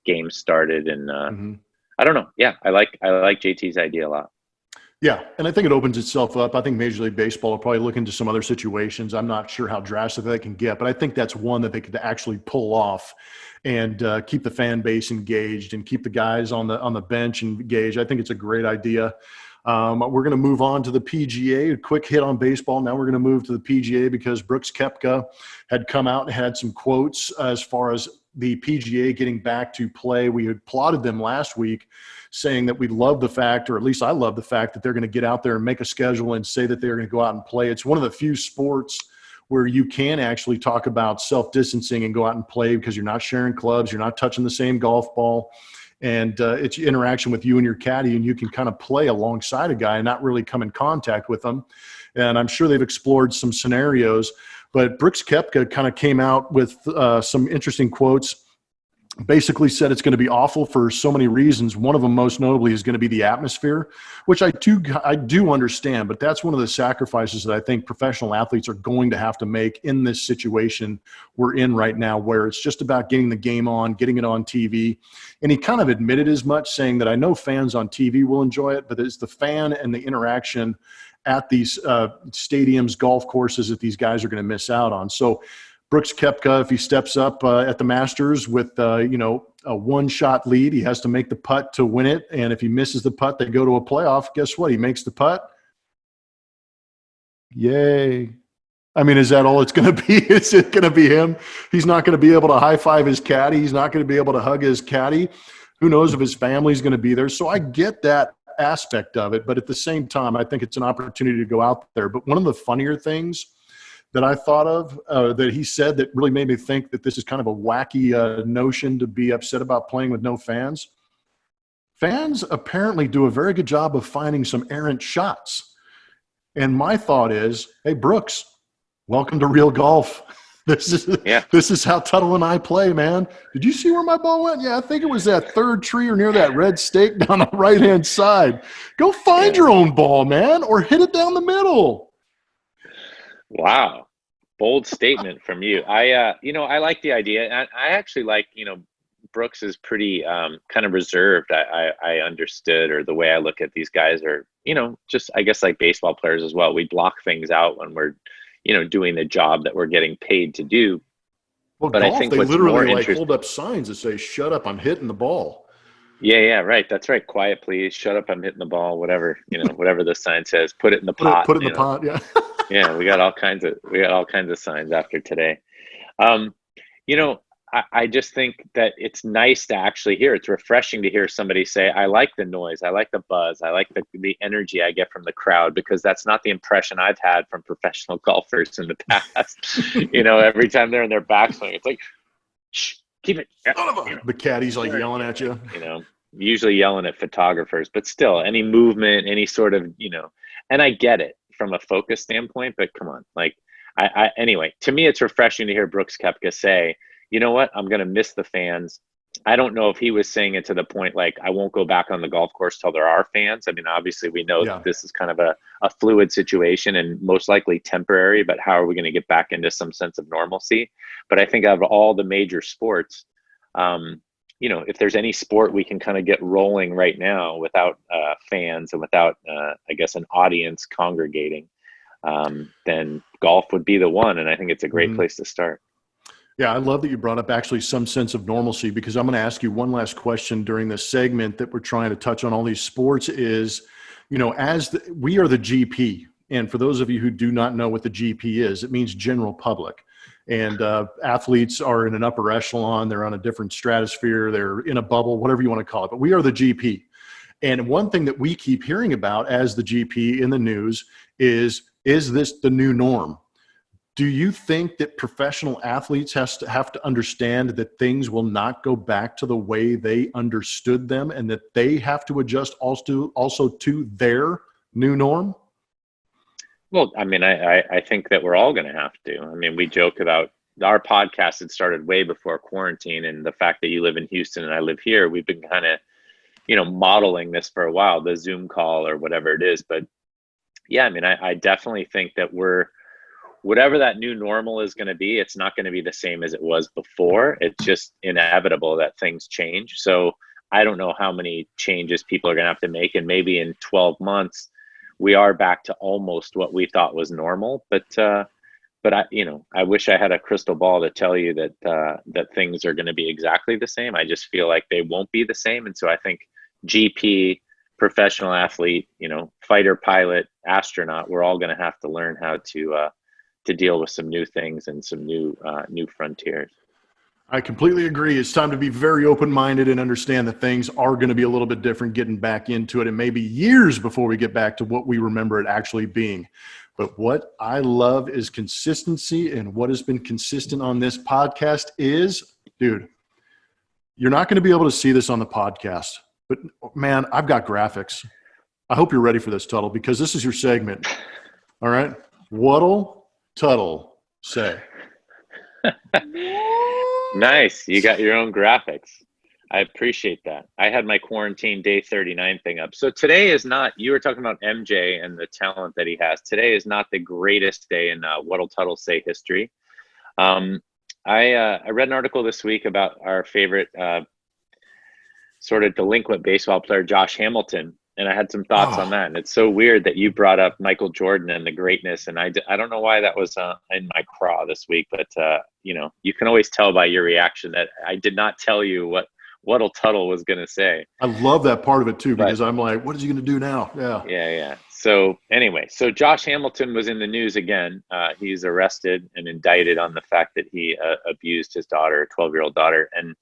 Speaker 3: games started. And I don't know. Yeah, I like JT's idea a lot.
Speaker 2: Yeah, and I think it opens itself up. I think Major League Baseball will probably look into some other situations. I'm not sure how drastic they can get, but I think that's one that they could actually pull off and keep the fan base engaged and keep the guys on the bench engaged. I think it's a great idea. We're going to move on to the PGA. A quick hit on baseball. Now we're going to move to the PGA because Brooks Koepka had come out and had some quotes as far as the PGA getting back to play. We applauded them last week, saying that we love the fact, or at least I love the fact, that they're going to get out there and make a schedule and say that they're going to go out and play. It's one of the few sports where you can actually talk about self-distancing and go out and play, because you're not sharing clubs, you're not touching the same golf ball, and it's interaction with you and your caddy, and you can kind of play alongside a guy and not really come in contact with them. And I'm sure they've explored some scenarios, but Brooks Koepka kind of came out with some interesting quotes. Basically said it's going to be awful for so many reasons. One of them, most notably, is going to be the atmosphere, which I do understand, but that's one of the sacrifices that I think professional athletes are going to have to make in this situation we're in right now, where it's just about getting the game on, getting it on TV. And he kind of admitted as much, saying that I know fans on TV will enjoy it, but it's the fan and the interaction at these stadiums, golf courses, that these guys are going to miss out on. So Brooks Koepka, if he steps up at the Masters with, a one-shot lead, he has to make the putt to win it. And if he misses the putt, they go to a playoff. Guess what? He makes the putt. Yay. I mean, is that all it's going to be? Is it going to be him? He's not going to be able to high-five his caddy. He's not going to be able to hug his caddy. Who knows if his family's going to be there. So I get that aspect of it. But at the same time, I think it's an opportunity to go out there. But one of the funnier things that I thought of that he said that really made me think that this is kind of a wacky notion to be upset about playing with no fans. Fans apparently do a very good job of finding some errant shots. And my thought is, hey, Brooks, welcome to real golf. This is how Tuttle and I play, man. Did you see where my ball went? Yeah, I think it was that third tree or near that red stake down the right-hand side. Go find your own ball, man, or hit it down the middle.
Speaker 3: Wow. Bold statement from you. I like the idea. And I actually like, Brooks is pretty kind of reserved. I understood, or the way I look at these guys are, just, I guess, like baseball players as well. We block things out when we're, doing the job that we're getting paid to do.
Speaker 2: Well,
Speaker 3: but
Speaker 2: golf,
Speaker 3: I think
Speaker 2: they
Speaker 3: what's
Speaker 2: literally
Speaker 3: more
Speaker 2: hold up signs that say, shut up, I'm hitting the ball.
Speaker 3: Yeah, right. That's right. Quiet, please. Shut up, I'm hitting the ball. Whatever, whatever the sign says. Put it in the pot.
Speaker 2: Put it in the pot, yeah.
Speaker 3: Yeah, we got all kinds of signs after today. I just think that it's nice to actually hear. It's refreshing to hear somebody say, I like the noise, I like the buzz, I like the energy I get from the crowd, because that's not the impression I've had from professional golfers in the past. Every time they're in their backswing, it's like, shh, keep it.
Speaker 2: The caddy's like yelling at you.
Speaker 3: Usually yelling at photographers, but still, any movement, any sort of, and I get it from a focus standpoint, but come on, like, anyway, to me, it's refreshing to hear Brooks Koepka say, you know what, I'm going to miss the fans. I don't know if he was saying it to the point, like, I won't go back on the golf course till there are fans. I mean, obviously we know that this is kind of a fluid situation and most likely temporary, but how are we going to get back into some sense of normalcy? But I think out of all the major sports, if there's any sport we can kind of get rolling right now without fans and without, I guess, an audience congregating, then golf would be the one. And I think it's a great place to start.
Speaker 2: Yeah, I love that you brought up actually some sense of normalcy, because I'm going to ask you one last question during this segment that we're trying to touch on all these sports is, we are the GP. And for those of you who do not know what the GP is, it means general public. And athletes are in an upper echelon. They're on a different stratosphere. They're in a bubble, whatever you want to call it. But we are the GP. And one thing that we keep hearing about as the GP in the news is this the new norm? Do you think that professional athletes have to understand that things will not go back to the way they understood them, and that they have to adjust also to their new norm?
Speaker 3: Well, I mean, I think that we're all going to have to. I mean, we joke about our podcast had started way before quarantine, and the fact that you live in Houston and I live here, we've been kind of, modeling this for a while, the Zoom call or whatever it is. But yeah, I mean, I definitely think that whatever that new normal is going to be, it's not going to be the same as it was before. It's just inevitable that things change. So I don't know how many changes people are going to have to make. And maybe in 12 months, we are back to almost what we thought was normal. But I wish I had a crystal ball to tell you that things are going to be exactly the same. I just feel like they won't be the same. And so I think GP, professional athlete, fighter, pilot, astronaut, we're all going to have to learn how to deal with some new things and some new frontiers.
Speaker 2: I completely agree. It's time to be very open-minded and understand that things are going to be a little bit different getting back into it. It may be years before we get back to what we remember it actually being. But what I love is consistency, and what has been consistent on this podcast is, dude, you're not going to be able to see this on the podcast, but man, I've got graphics. I hope you're ready for this, Tuttle, because this is your segment. All right? What'll Tuttle say?
Speaker 3: Nice. You got your own graphics. I appreciate that. I had my quarantine day 39 thing up. So today is not, you were talking about MJ and the talent that he has. Today is not the greatest day in What'll Tuttle Say history. I read an article this week about our favorite sort of delinquent baseball player, Josh Hamilton. And I had some thoughts on that. And it's so weird that you brought up Michael Jordan and the greatness. And I don't know why that was in my craw this week, but you can always tell by your reaction that I did not tell you What'll Tuttle was going to say.
Speaker 2: I love that part of it too, because I'm like, what is he going to do now?
Speaker 3: Yeah. So anyway, Josh Hamilton was in the news again. He's arrested and indicted on the fact that he abused his daughter, 12-year-old daughter. And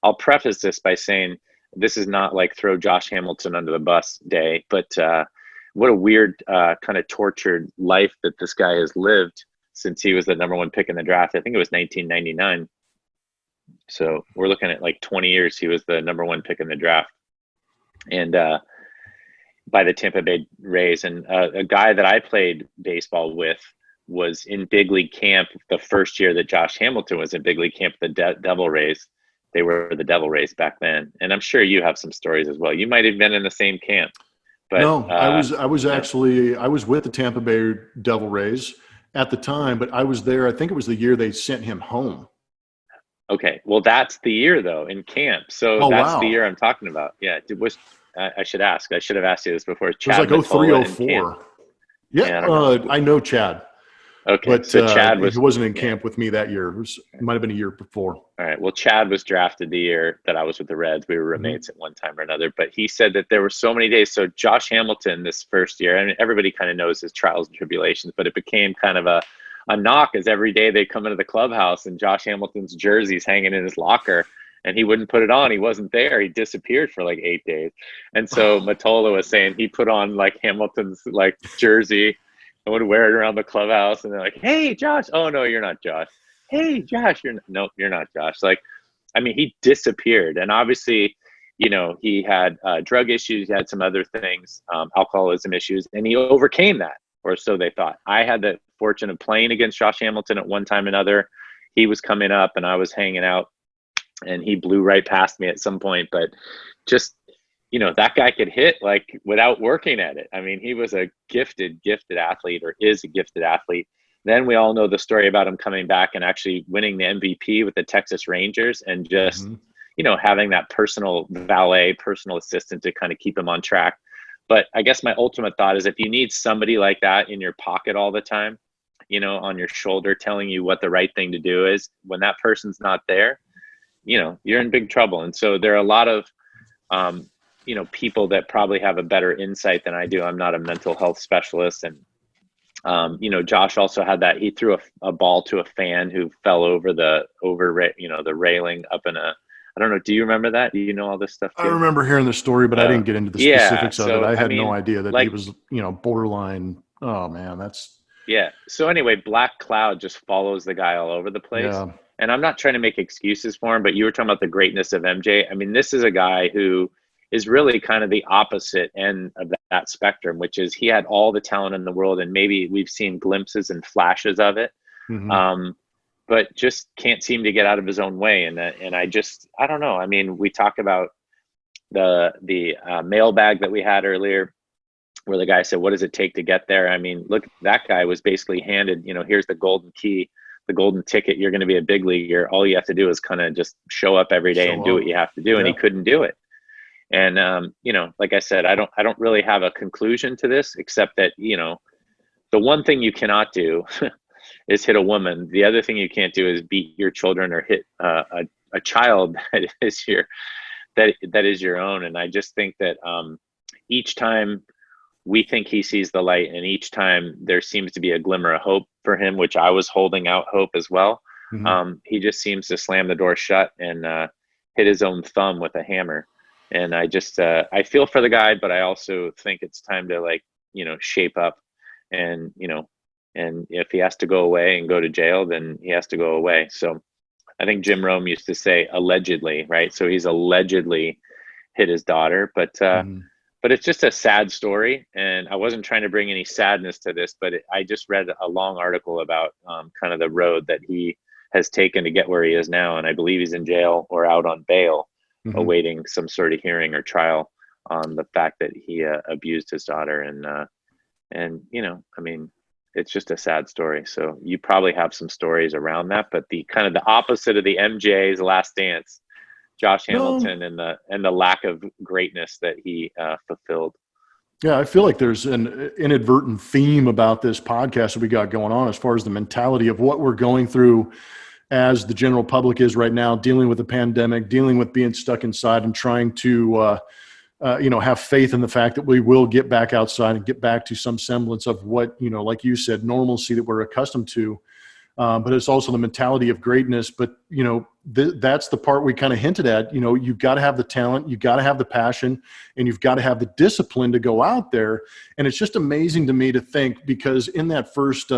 Speaker 3: I'll preface this by saying, this is not like throw Josh Hamilton under the bus day, but what a weird kind of tortured life that this guy has lived since he was the number one pick in the draft. I think it was 1999. So we're looking at like 20 years. He was the number one pick in the draft, and by the Tampa Bay Rays. And a guy that I played baseball with was in big league camp the first year that Josh Hamilton was in big league camp, the Devil Rays. They were the Devil Rays back then. And I'm sure you have some stories as well. You might have been in the same camp. But
Speaker 2: no, I was with the Tampa Bay Devil Rays at the time, but I was there. I think it was the year they sent him home.
Speaker 3: Okay. Well, that's the year though in camp. So that's the year I'm talking about. Yeah. I should ask. I should have asked you this before.
Speaker 2: Chad, it was like 03, 04. Yeah. I know Chad.
Speaker 3: Okay,
Speaker 2: but
Speaker 3: so Chad he
Speaker 2: wasn't in camp with me that year. It might have been a year before.
Speaker 3: All right. Well, Chad was drafted the year that I was with the Reds. We were roommates at one time or another. But he said that there were so many days. So Josh Hamilton this first year, I mean, everybody kind of knows his trials and tribulations, but it became kind of a knock as every day they come into the clubhouse and Josh Hamilton's jersey's hanging in his locker and he wouldn't put it on. He wasn't there. He disappeared for like 8 days. And so Matola was saying he put on like Hamilton's like jersey. I would wear it around the clubhouse, and they're like, "Hey, Josh! Oh no, you're not Josh. Hey, Josh! You're not Josh." Like, I mean, he disappeared, and obviously, he had drug issues, he had some other things, alcoholism issues, and he overcame that, or so they thought. I had the fortune of playing against Josh Hamilton at one time or another. He was coming up, and I was hanging out, and he blew right past me at some point, but just. That guy could hit like without working at it. I mean, he was a gifted athlete, or is a gifted athlete. Then we all know the story about him coming back and actually winning the MVP with the Texas Rangers and just, having that personal valet, personal assistant to kind of keep him on track. But I guess my ultimate thought is if you need somebody like that in your pocket all the time, on your shoulder, telling you what the right thing to do is, when that person's not there, you're in big trouble. And so there are a lot of, people that probably have a better insight than I do. I'm not a mental health specialist. And, Josh also had that. He threw a ball to a fan who fell over the railing up in I don't know. Do you remember that? Do you know all this stuff too?
Speaker 2: I remember hearing the story, but I didn't get into the specifics of it. I had no idea that he was, borderline. Oh man, that's.
Speaker 3: Yeah. So anyway, Black Cloud just follows the guy all over the place. Yeah. And I'm not trying to make excuses for him, but you were talking about the greatness of MJ. I mean, this is a guy who is really kind of the opposite end of that spectrum, which is he had all the talent in the world, and maybe we've seen glimpses and flashes of it, but just can't seem to get out of his own way. And I don't know. I mean, we talk about the mailbag that we had earlier, where the guy said, "What does it take to get there?" I mean, look, that guy was basically handed, here's the golden key, the golden ticket. You're going to be a big leaguer. All you have to do is kind of just show up every day and do what you have to do. Yeah. And he couldn't do it. And, like I said, I don't really have a conclusion to this, except that, the one thing you cannot do is hit a woman. The other thing you can't do is beat your children or hit a child that is your own. And I just think that each time we think he sees the light, and each time there seems to be a glimmer of hope for him, which I was holding out hope as well. He just seems to slam the door shut and hit his own thumb with a hammer. And I just I feel for the guy, but I also think it's time to, like, shape up, and and if he has to go away and go to jail, then he has to go away. So I think Jim Rome used to say allegedly, right? So he's allegedly hit his daughter, but it's just a sad story. And I wasn't trying to bring any sadness to this, but I just read a long article about kind of the road that he has taken to get where he is now. And I believe he's in jail or out on bail, awaiting some sort of hearing or trial on the fact that he abused his daughter. And I mean, it's just a sad story. So you probably have some stories around that, but the kind of the opposite of the MJ's Last Dance, Josh Hamilton, and the lack of greatness that he fulfilled.
Speaker 2: Yeah, I feel like there's an inadvertent theme about this podcast that we got going on as far as the mentality of what we're going through as the general public is right now, dealing with the pandemic, dealing with being stuck inside, and trying to have faith in the fact that we will get back outside and get back to some semblance of what, like you said, normalcy that we're accustomed to. But it's also the mentality of greatness. But, that's the part we kind of hinted at. You've got to have the talent, you've got to have the passion, and you've got to have the discipline to go out there. And it's just amazing to me to think, because in that first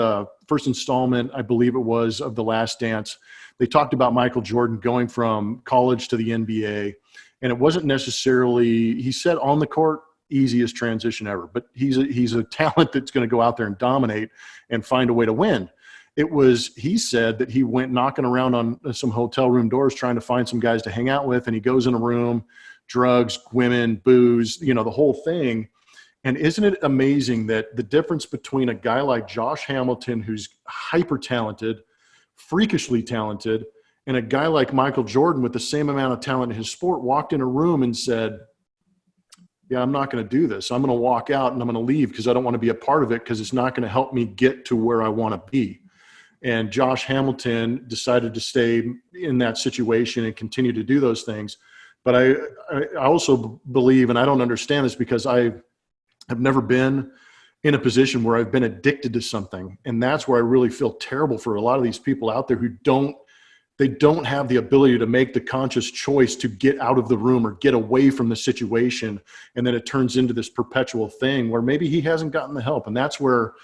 Speaker 2: installment, I believe it was, of The Last Dance, they talked about Michael Jordan going from college to the NBA. And it wasn't necessarily, he said, on the court, easiest transition ever, but he's a talent that's going to go out there and dominate and find a way to win. He said that he went knocking around on some hotel room doors trying to find some guys to hang out with, and he goes in a room, drugs, women, booze, the whole thing. And isn't it amazing that the difference between a guy like Josh Hamilton, who's hyper talented, freakishly talented, and a guy like Michael Jordan with the same amount of talent in his sport, walked in a room and said, yeah, I'm not going to do this. I'm going to walk out and I'm going to leave because I don't want to be a part of it, because it's not going to help me get to where I want to be. And Josh Hamilton decided to stay in that situation and continue to do those things. But I also believe, and I don't understand this because I have never been in a position where I've been addicted to something. And that's where I really feel terrible for a lot of these people out there who don't have the ability to make the conscious choice to get out of the room or get away from the situation. And then it turns into this perpetual thing where maybe he hasn't gotten the help. And that's where,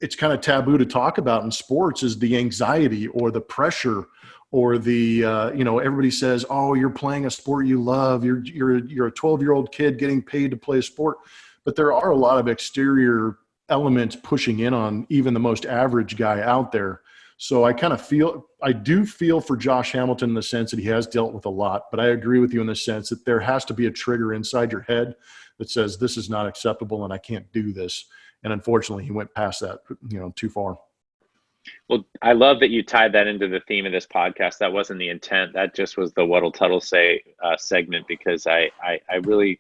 Speaker 2: it's kind of taboo to talk about in sports, is the anxiety or the pressure or the, everybody says, oh, you're playing a sport you love. You're a 12-year-old kid getting paid to play a sport. But there are a lot of exterior elements pushing in on even the most average guy out there. So I do feel for Josh Hamilton in the sense that he has dealt with a lot, but I agree with you in the sense that there has to be a trigger inside your head that says this is not acceptable and I can't do this. And unfortunately, he went past that, too far.
Speaker 3: Well, I love that you tied that into the theme of this podcast. That wasn't the intent. That just was the What'll Tuttle Say segment, because I really,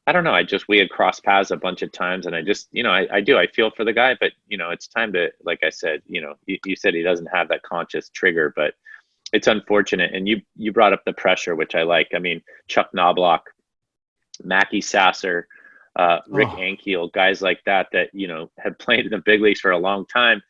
Speaker 3: I don't know. We had crossed paths a bunch of times, and I just, I feel for the guy, but it's time to, like I said, you said he doesn't have that conscious trigger, but it's unfortunate. And you brought up the pressure, which I like. I mean, Chuck Knobloch, Mackie Sasser, Rick Ankiel, guys like that have played in the big leagues for a long time.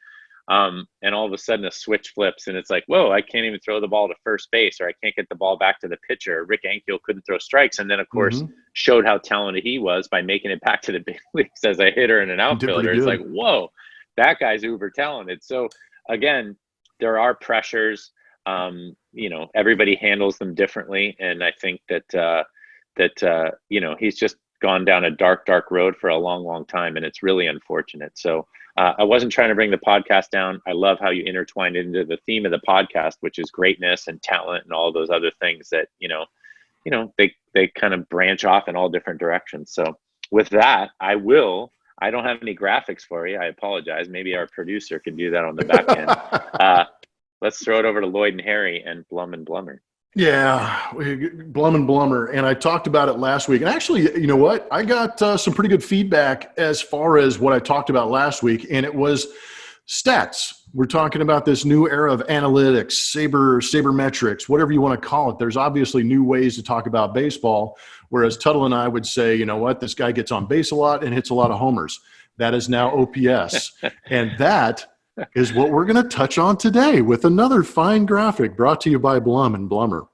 Speaker 3: And all of a sudden a switch flips and it's like, whoa, I can't even throw the ball to first base, or I can't get the ball back to the pitcher. Rick Ankiel couldn't throw strikes. And then, of course, showed how talented he was by making it back to the big leagues as a hitter and an outfielder. It's like, whoa, that guy's uber talented. So, again, there are pressures. Everybody handles them differently. And I think that he's just gone down a dark road for a long time, and it's really unfortunate. So I wasn't trying to bring the podcast down. I love how you intertwined it into the theme of the podcast, which is greatness and talent and all those other things that they kind of branch off in all different directions. So with that, I don't have any graphics for you. I apologize. Maybe our producer can do that on the back end. Let's throw it over to Lloyd and Harry and Blum and Blummer.
Speaker 2: Yeah, Blum and Blummer. And I talked about it last week. And actually, you know what? I got some pretty good feedback as far as what I talked about last week. And it was stats. We're talking about this new era of analytics, sabermetrics, whatever you want to call it. There's obviously new ways to talk about baseball, whereas Tuttle and I would say, you know what, this guy gets on base a lot and hits a lot of homers. That is now OPS. And that is what we're going to touch on today with another fine graphic brought to you by Blum and Blummer.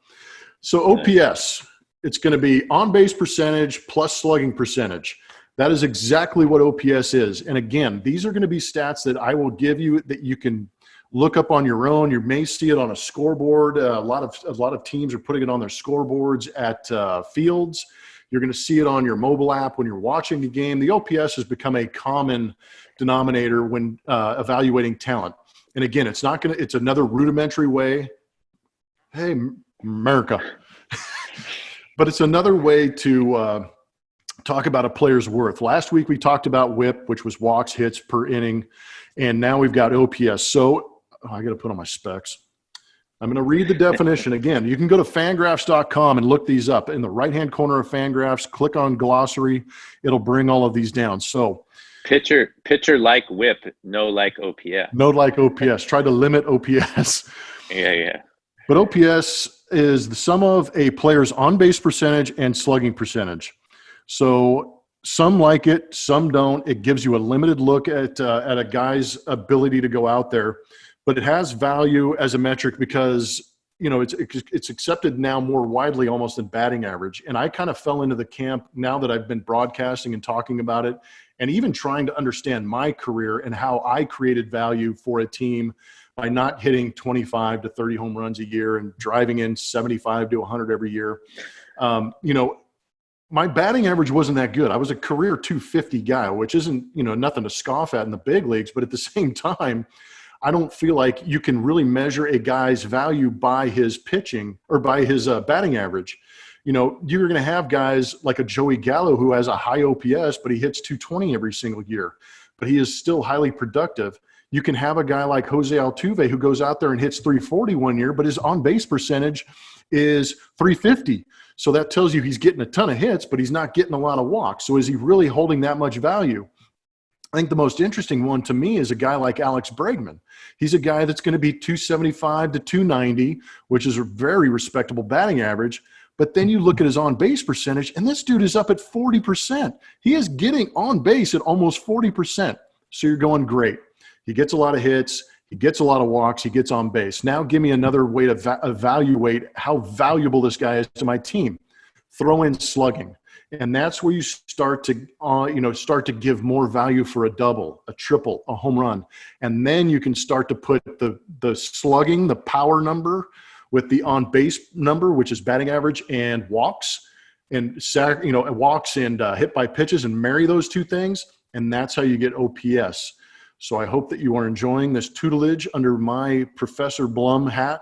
Speaker 2: So OPS, it's going to be on-base percentage plus slugging percentage. That is exactly what OPS is. And again, these are going to be stats that I will give you that you can look up on your own. You may see it on a scoreboard. A lot of teams are putting it on their scoreboards at fields. You're going to see it on your mobile app when you're watching the game. The OPS has become a common denominator when evaluating talent. And again, it's another rudimentary way. Hey, America. But it's another way to talk about a player's worth. Last week we talked about WHIP, which was walks, hits per inning. And now we've got OPS. So I got to put on my specs. I'm going to read the definition again. You can go to fangraphs.com and look these up. In the right-hand corner of Fangraphs, click on glossary. It'll bring all of these down. So
Speaker 3: pitcher like WHIP, no like OPS.
Speaker 2: No like OPS. Try to limit OPS.
Speaker 3: Yeah.
Speaker 2: But OPS is the sum of a player's on-base percentage and slugging percentage. So some like it, some don't. It gives you a limited look at a guy's ability to go out there. But it has value as a metric because, it's accepted now more widely almost than batting average. And I kind of fell into the camp now that I've been broadcasting and talking about it and even trying to understand my career and how I created value for a team by not hitting 25 to 30 home runs a year and driving in 75 to 100 every year. My batting average wasn't that good. I was a career 250 guy, which isn't, nothing to scoff at in the big leagues. But at the same time, I don't feel like you can really measure a guy's value by his pitching or by his batting average. You're going to have guys like a Joey Gallo who has a high OPS, but he hits 220 every single year, but he is still highly productive. You can have a guy like Jose Altuve who goes out there and hits 340 one year, but his on-base percentage is 350. So that tells you he's getting a ton of hits, but he's not getting a lot of walks. So is he really holding that much value? I think the most interesting one to me is a guy like Alex Bregman. He's a guy that's going to be 275 to 290, which is a very respectable batting average. But then you look at his on-base percentage, and this dude is up at 40%. He is getting on base at almost 40%. So you're going great. He gets a lot of hits. He gets a lot of walks. He gets on base. Now give me another way to evaluate how valuable this guy is to my team. Throw in slugging. And that's where you start to give more value for a double, a triple, a home run. And then you can start to put the slugging, the power number with the on-base number, which is batting average, and walks and walks and hit by pitches, and marry those two things. And that's how you get OPS. So I hope that you are enjoying this tutelage under my Professor Blum hat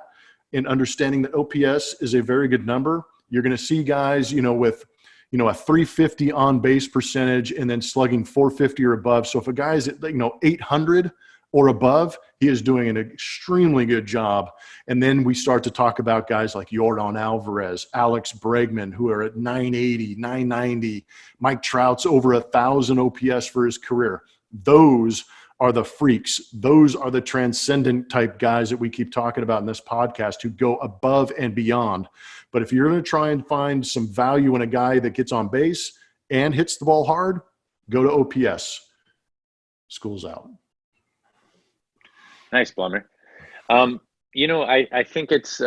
Speaker 2: in understanding that OPS is a very good number. You're going to see guys, with a 350 on base percentage and then slugging 450 or above. So if a guy is at 800 or above, he is doing an extremely good job. And then we start to talk about guys like Yordan Alvarez, Alex Bregman, who are at 980, 990. Mike Trout's over 1,000 OPS for his career. Those are the freaks. Those are the transcendent type guys that we keep talking about in this podcast who go above and beyond. But if you're going to try and find some value in a guy that gets on base and hits the ball hard, go to OPS. School's out.
Speaker 3: Nice, Blummer. I think it's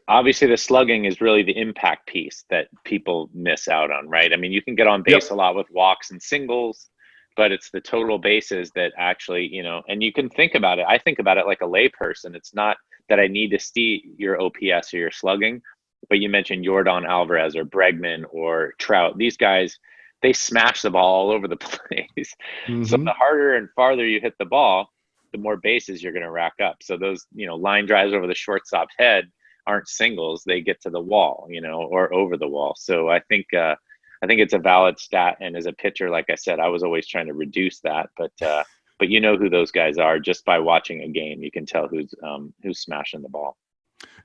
Speaker 3: obviously the slugging is really the impact piece that people miss out on, right? I mean, you can get on base a lot with walks and singles, but it's the total bases that actually, and you can think about it. I think about it like a layperson. It's not that I need to see your OPS or your slugging, but you mentioned Yordan Alvarez or Bregman or Trout. These guys, they smash the ball all over the place. Mm-hmm. So the harder and farther you hit the ball, the more bases you're going to rack up. So those, line drives over the shortstop's head aren't singles. They get to the wall, or over the wall. So I think it's a valid stat. And as a pitcher, like I said, I was always trying to reduce that, but you know who those guys are just by watching a game. You can tell who's smashing the ball.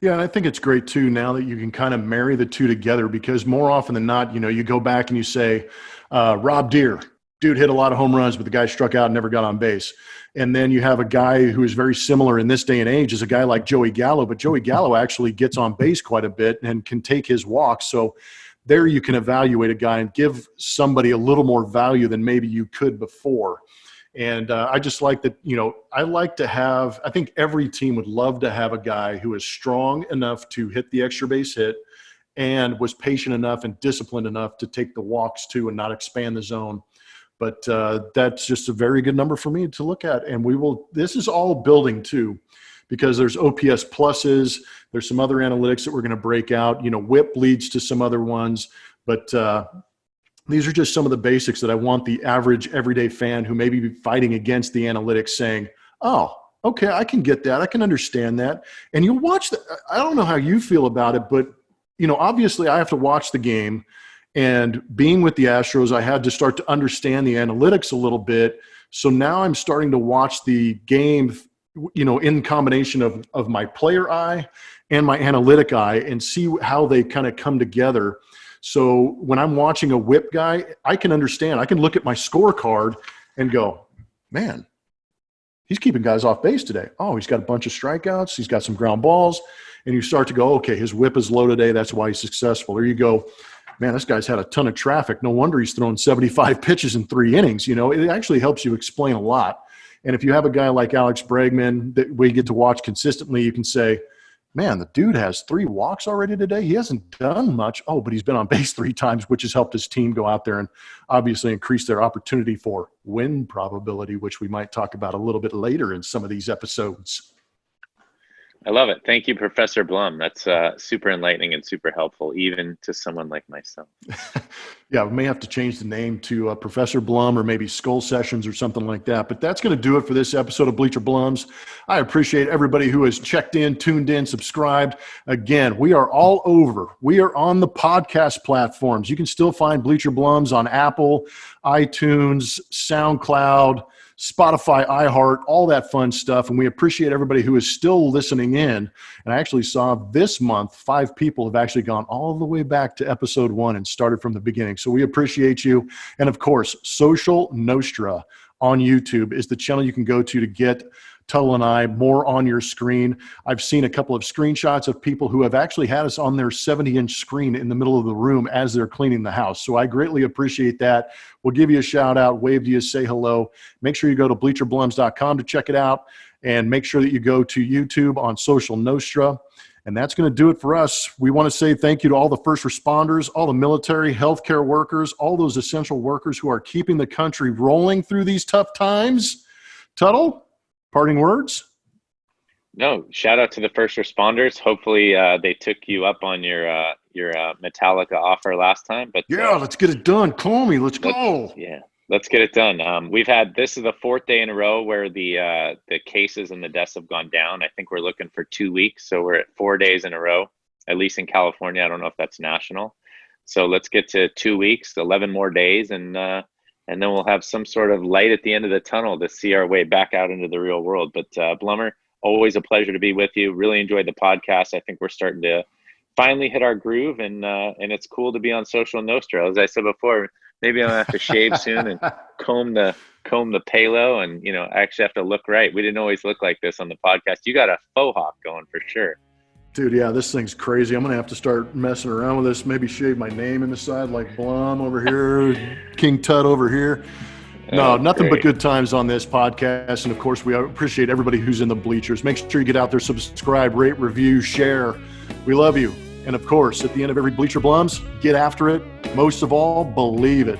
Speaker 2: Yeah, and I think it's great too now that you can kind of marry the two together, because more often than not, you go back and you say, Rob Deere, dude hit a lot of home runs, but the guy struck out and never got on base. And then you have a guy who is very similar in this day and age as a guy like Joey Gallo, but Joey Gallo actually gets on base quite a bit and can take his walks. So there you can evaluate a guy and give somebody a little more value than maybe you could before. And I just like that, I think every team would love to have a guy who is strong enough to hit the extra base hit and was patient enough and disciplined enough to take the walks too and not expand the zone. But that's just a very good number for me to look at. And this is all building too, because there's OPS pluses. There's some other analytics that we're going to break out. WHIP leads to some other ones, but these are just some of the basics that I want the average everyday fan who may be fighting against the analytics saying, oh, okay, I can get that. I can understand that. And you'll watch I don't know how you feel about it, but, obviously I have to watch the game. And being with the Astros, I had to start to understand the analytics a little bit. So now I'm starting to watch the game, in combination of my player eye and my analytic eye and see how they kind of come together. So when I'm watching a whip guy, I can understand. I can look at my scorecard and go, man, he's keeping guys off base today. Oh, he's got a bunch of strikeouts. He's got some ground balls. And you start to go, okay, his whip is low today. That's why he's successful. Or you go, man, this guy's had a ton of traffic. No wonder he's thrown 75 pitches in 3 innings. It actually helps you explain a lot. And if you have a guy like Alex Bregman that we get to watch consistently, you can say, man, the dude has 3 walks already today. He hasn't done much. Oh, but he's been on base 3 times, which has helped his team go out there and obviously increase their opportunity for win probability, which we might talk about a little bit later in some of these episodes.
Speaker 3: I love it. Thank you, Professor Blum. That's super enlightening and super helpful, even to someone like myself.
Speaker 2: Yeah, we may have to change the name to Professor Blum or maybe Skull Sessions or something like that. But that's going to do it for this episode of Bleacher Blums. I appreciate everybody who has checked in, tuned in, subscribed. Again, we are all over. We are on the podcast platforms. You can still find Bleacher Blums on Apple, iTunes, SoundCloud, Spotify, iHeart, all that fun stuff. And we appreciate everybody who is still listening in. And I actually saw this month, 5 people have actually gone all the way back to episode 1 and started from the beginning. So we appreciate you. And of course, Social Nostra on YouTube is the channel you can go to get Tuttle and I more on your screen. I've seen a couple of screenshots of people who have actually had us on their 70-inch screen in the middle of the room as they're cleaning the house. So I greatly appreciate that. We'll give you a shout out, wave to you, say hello. Make sure you go to bleacherblums.com to check it out, and make sure that you go to YouTube on Social Nostra. And that's going to do it for us. We want to say thank you to all the first responders, all the military, healthcare workers, all those essential workers who are keeping the country rolling through these tough times. Tuttle, parting words?
Speaker 3: No, shout out to the first responders. Hopefully they took you up on your Metallica offer last time. But
Speaker 2: yeah, let's get it done. Call me. Let's go.
Speaker 3: Let's get it done. This is the 4th day in a row where the cases and the deaths have gone down. I think we're looking for 2 weeks. So we're at 4 days in a row, at least in California. I don't know if that's national. So let's get to 2 weeks, 11 more days, and then we'll have some sort of light at the end of the tunnel to see our way back out into the real world. But Blummer, always a pleasure to be with you. Really enjoyed the podcast. I think we're starting to finally hit our groove, and it's cool to be on Social Nostra. As I said before, maybe I'm gonna have to shave soon and comb the palo, and I actually have to look right. We didn't always look like this on the podcast. You got a faux hawk going for sure.
Speaker 2: Dude, yeah, this thing's crazy. I'm going to have to start messing around with this. Maybe shave my name in the side like Blum over here, King Tut over here. No, nothing but good times on this podcast. And, of course, we appreciate everybody who's in the bleachers. Make sure you get out there, subscribe, rate, review, share. We love you. And, of course, at the end of every Bleacher Blums, get after it. Most of all, believe it.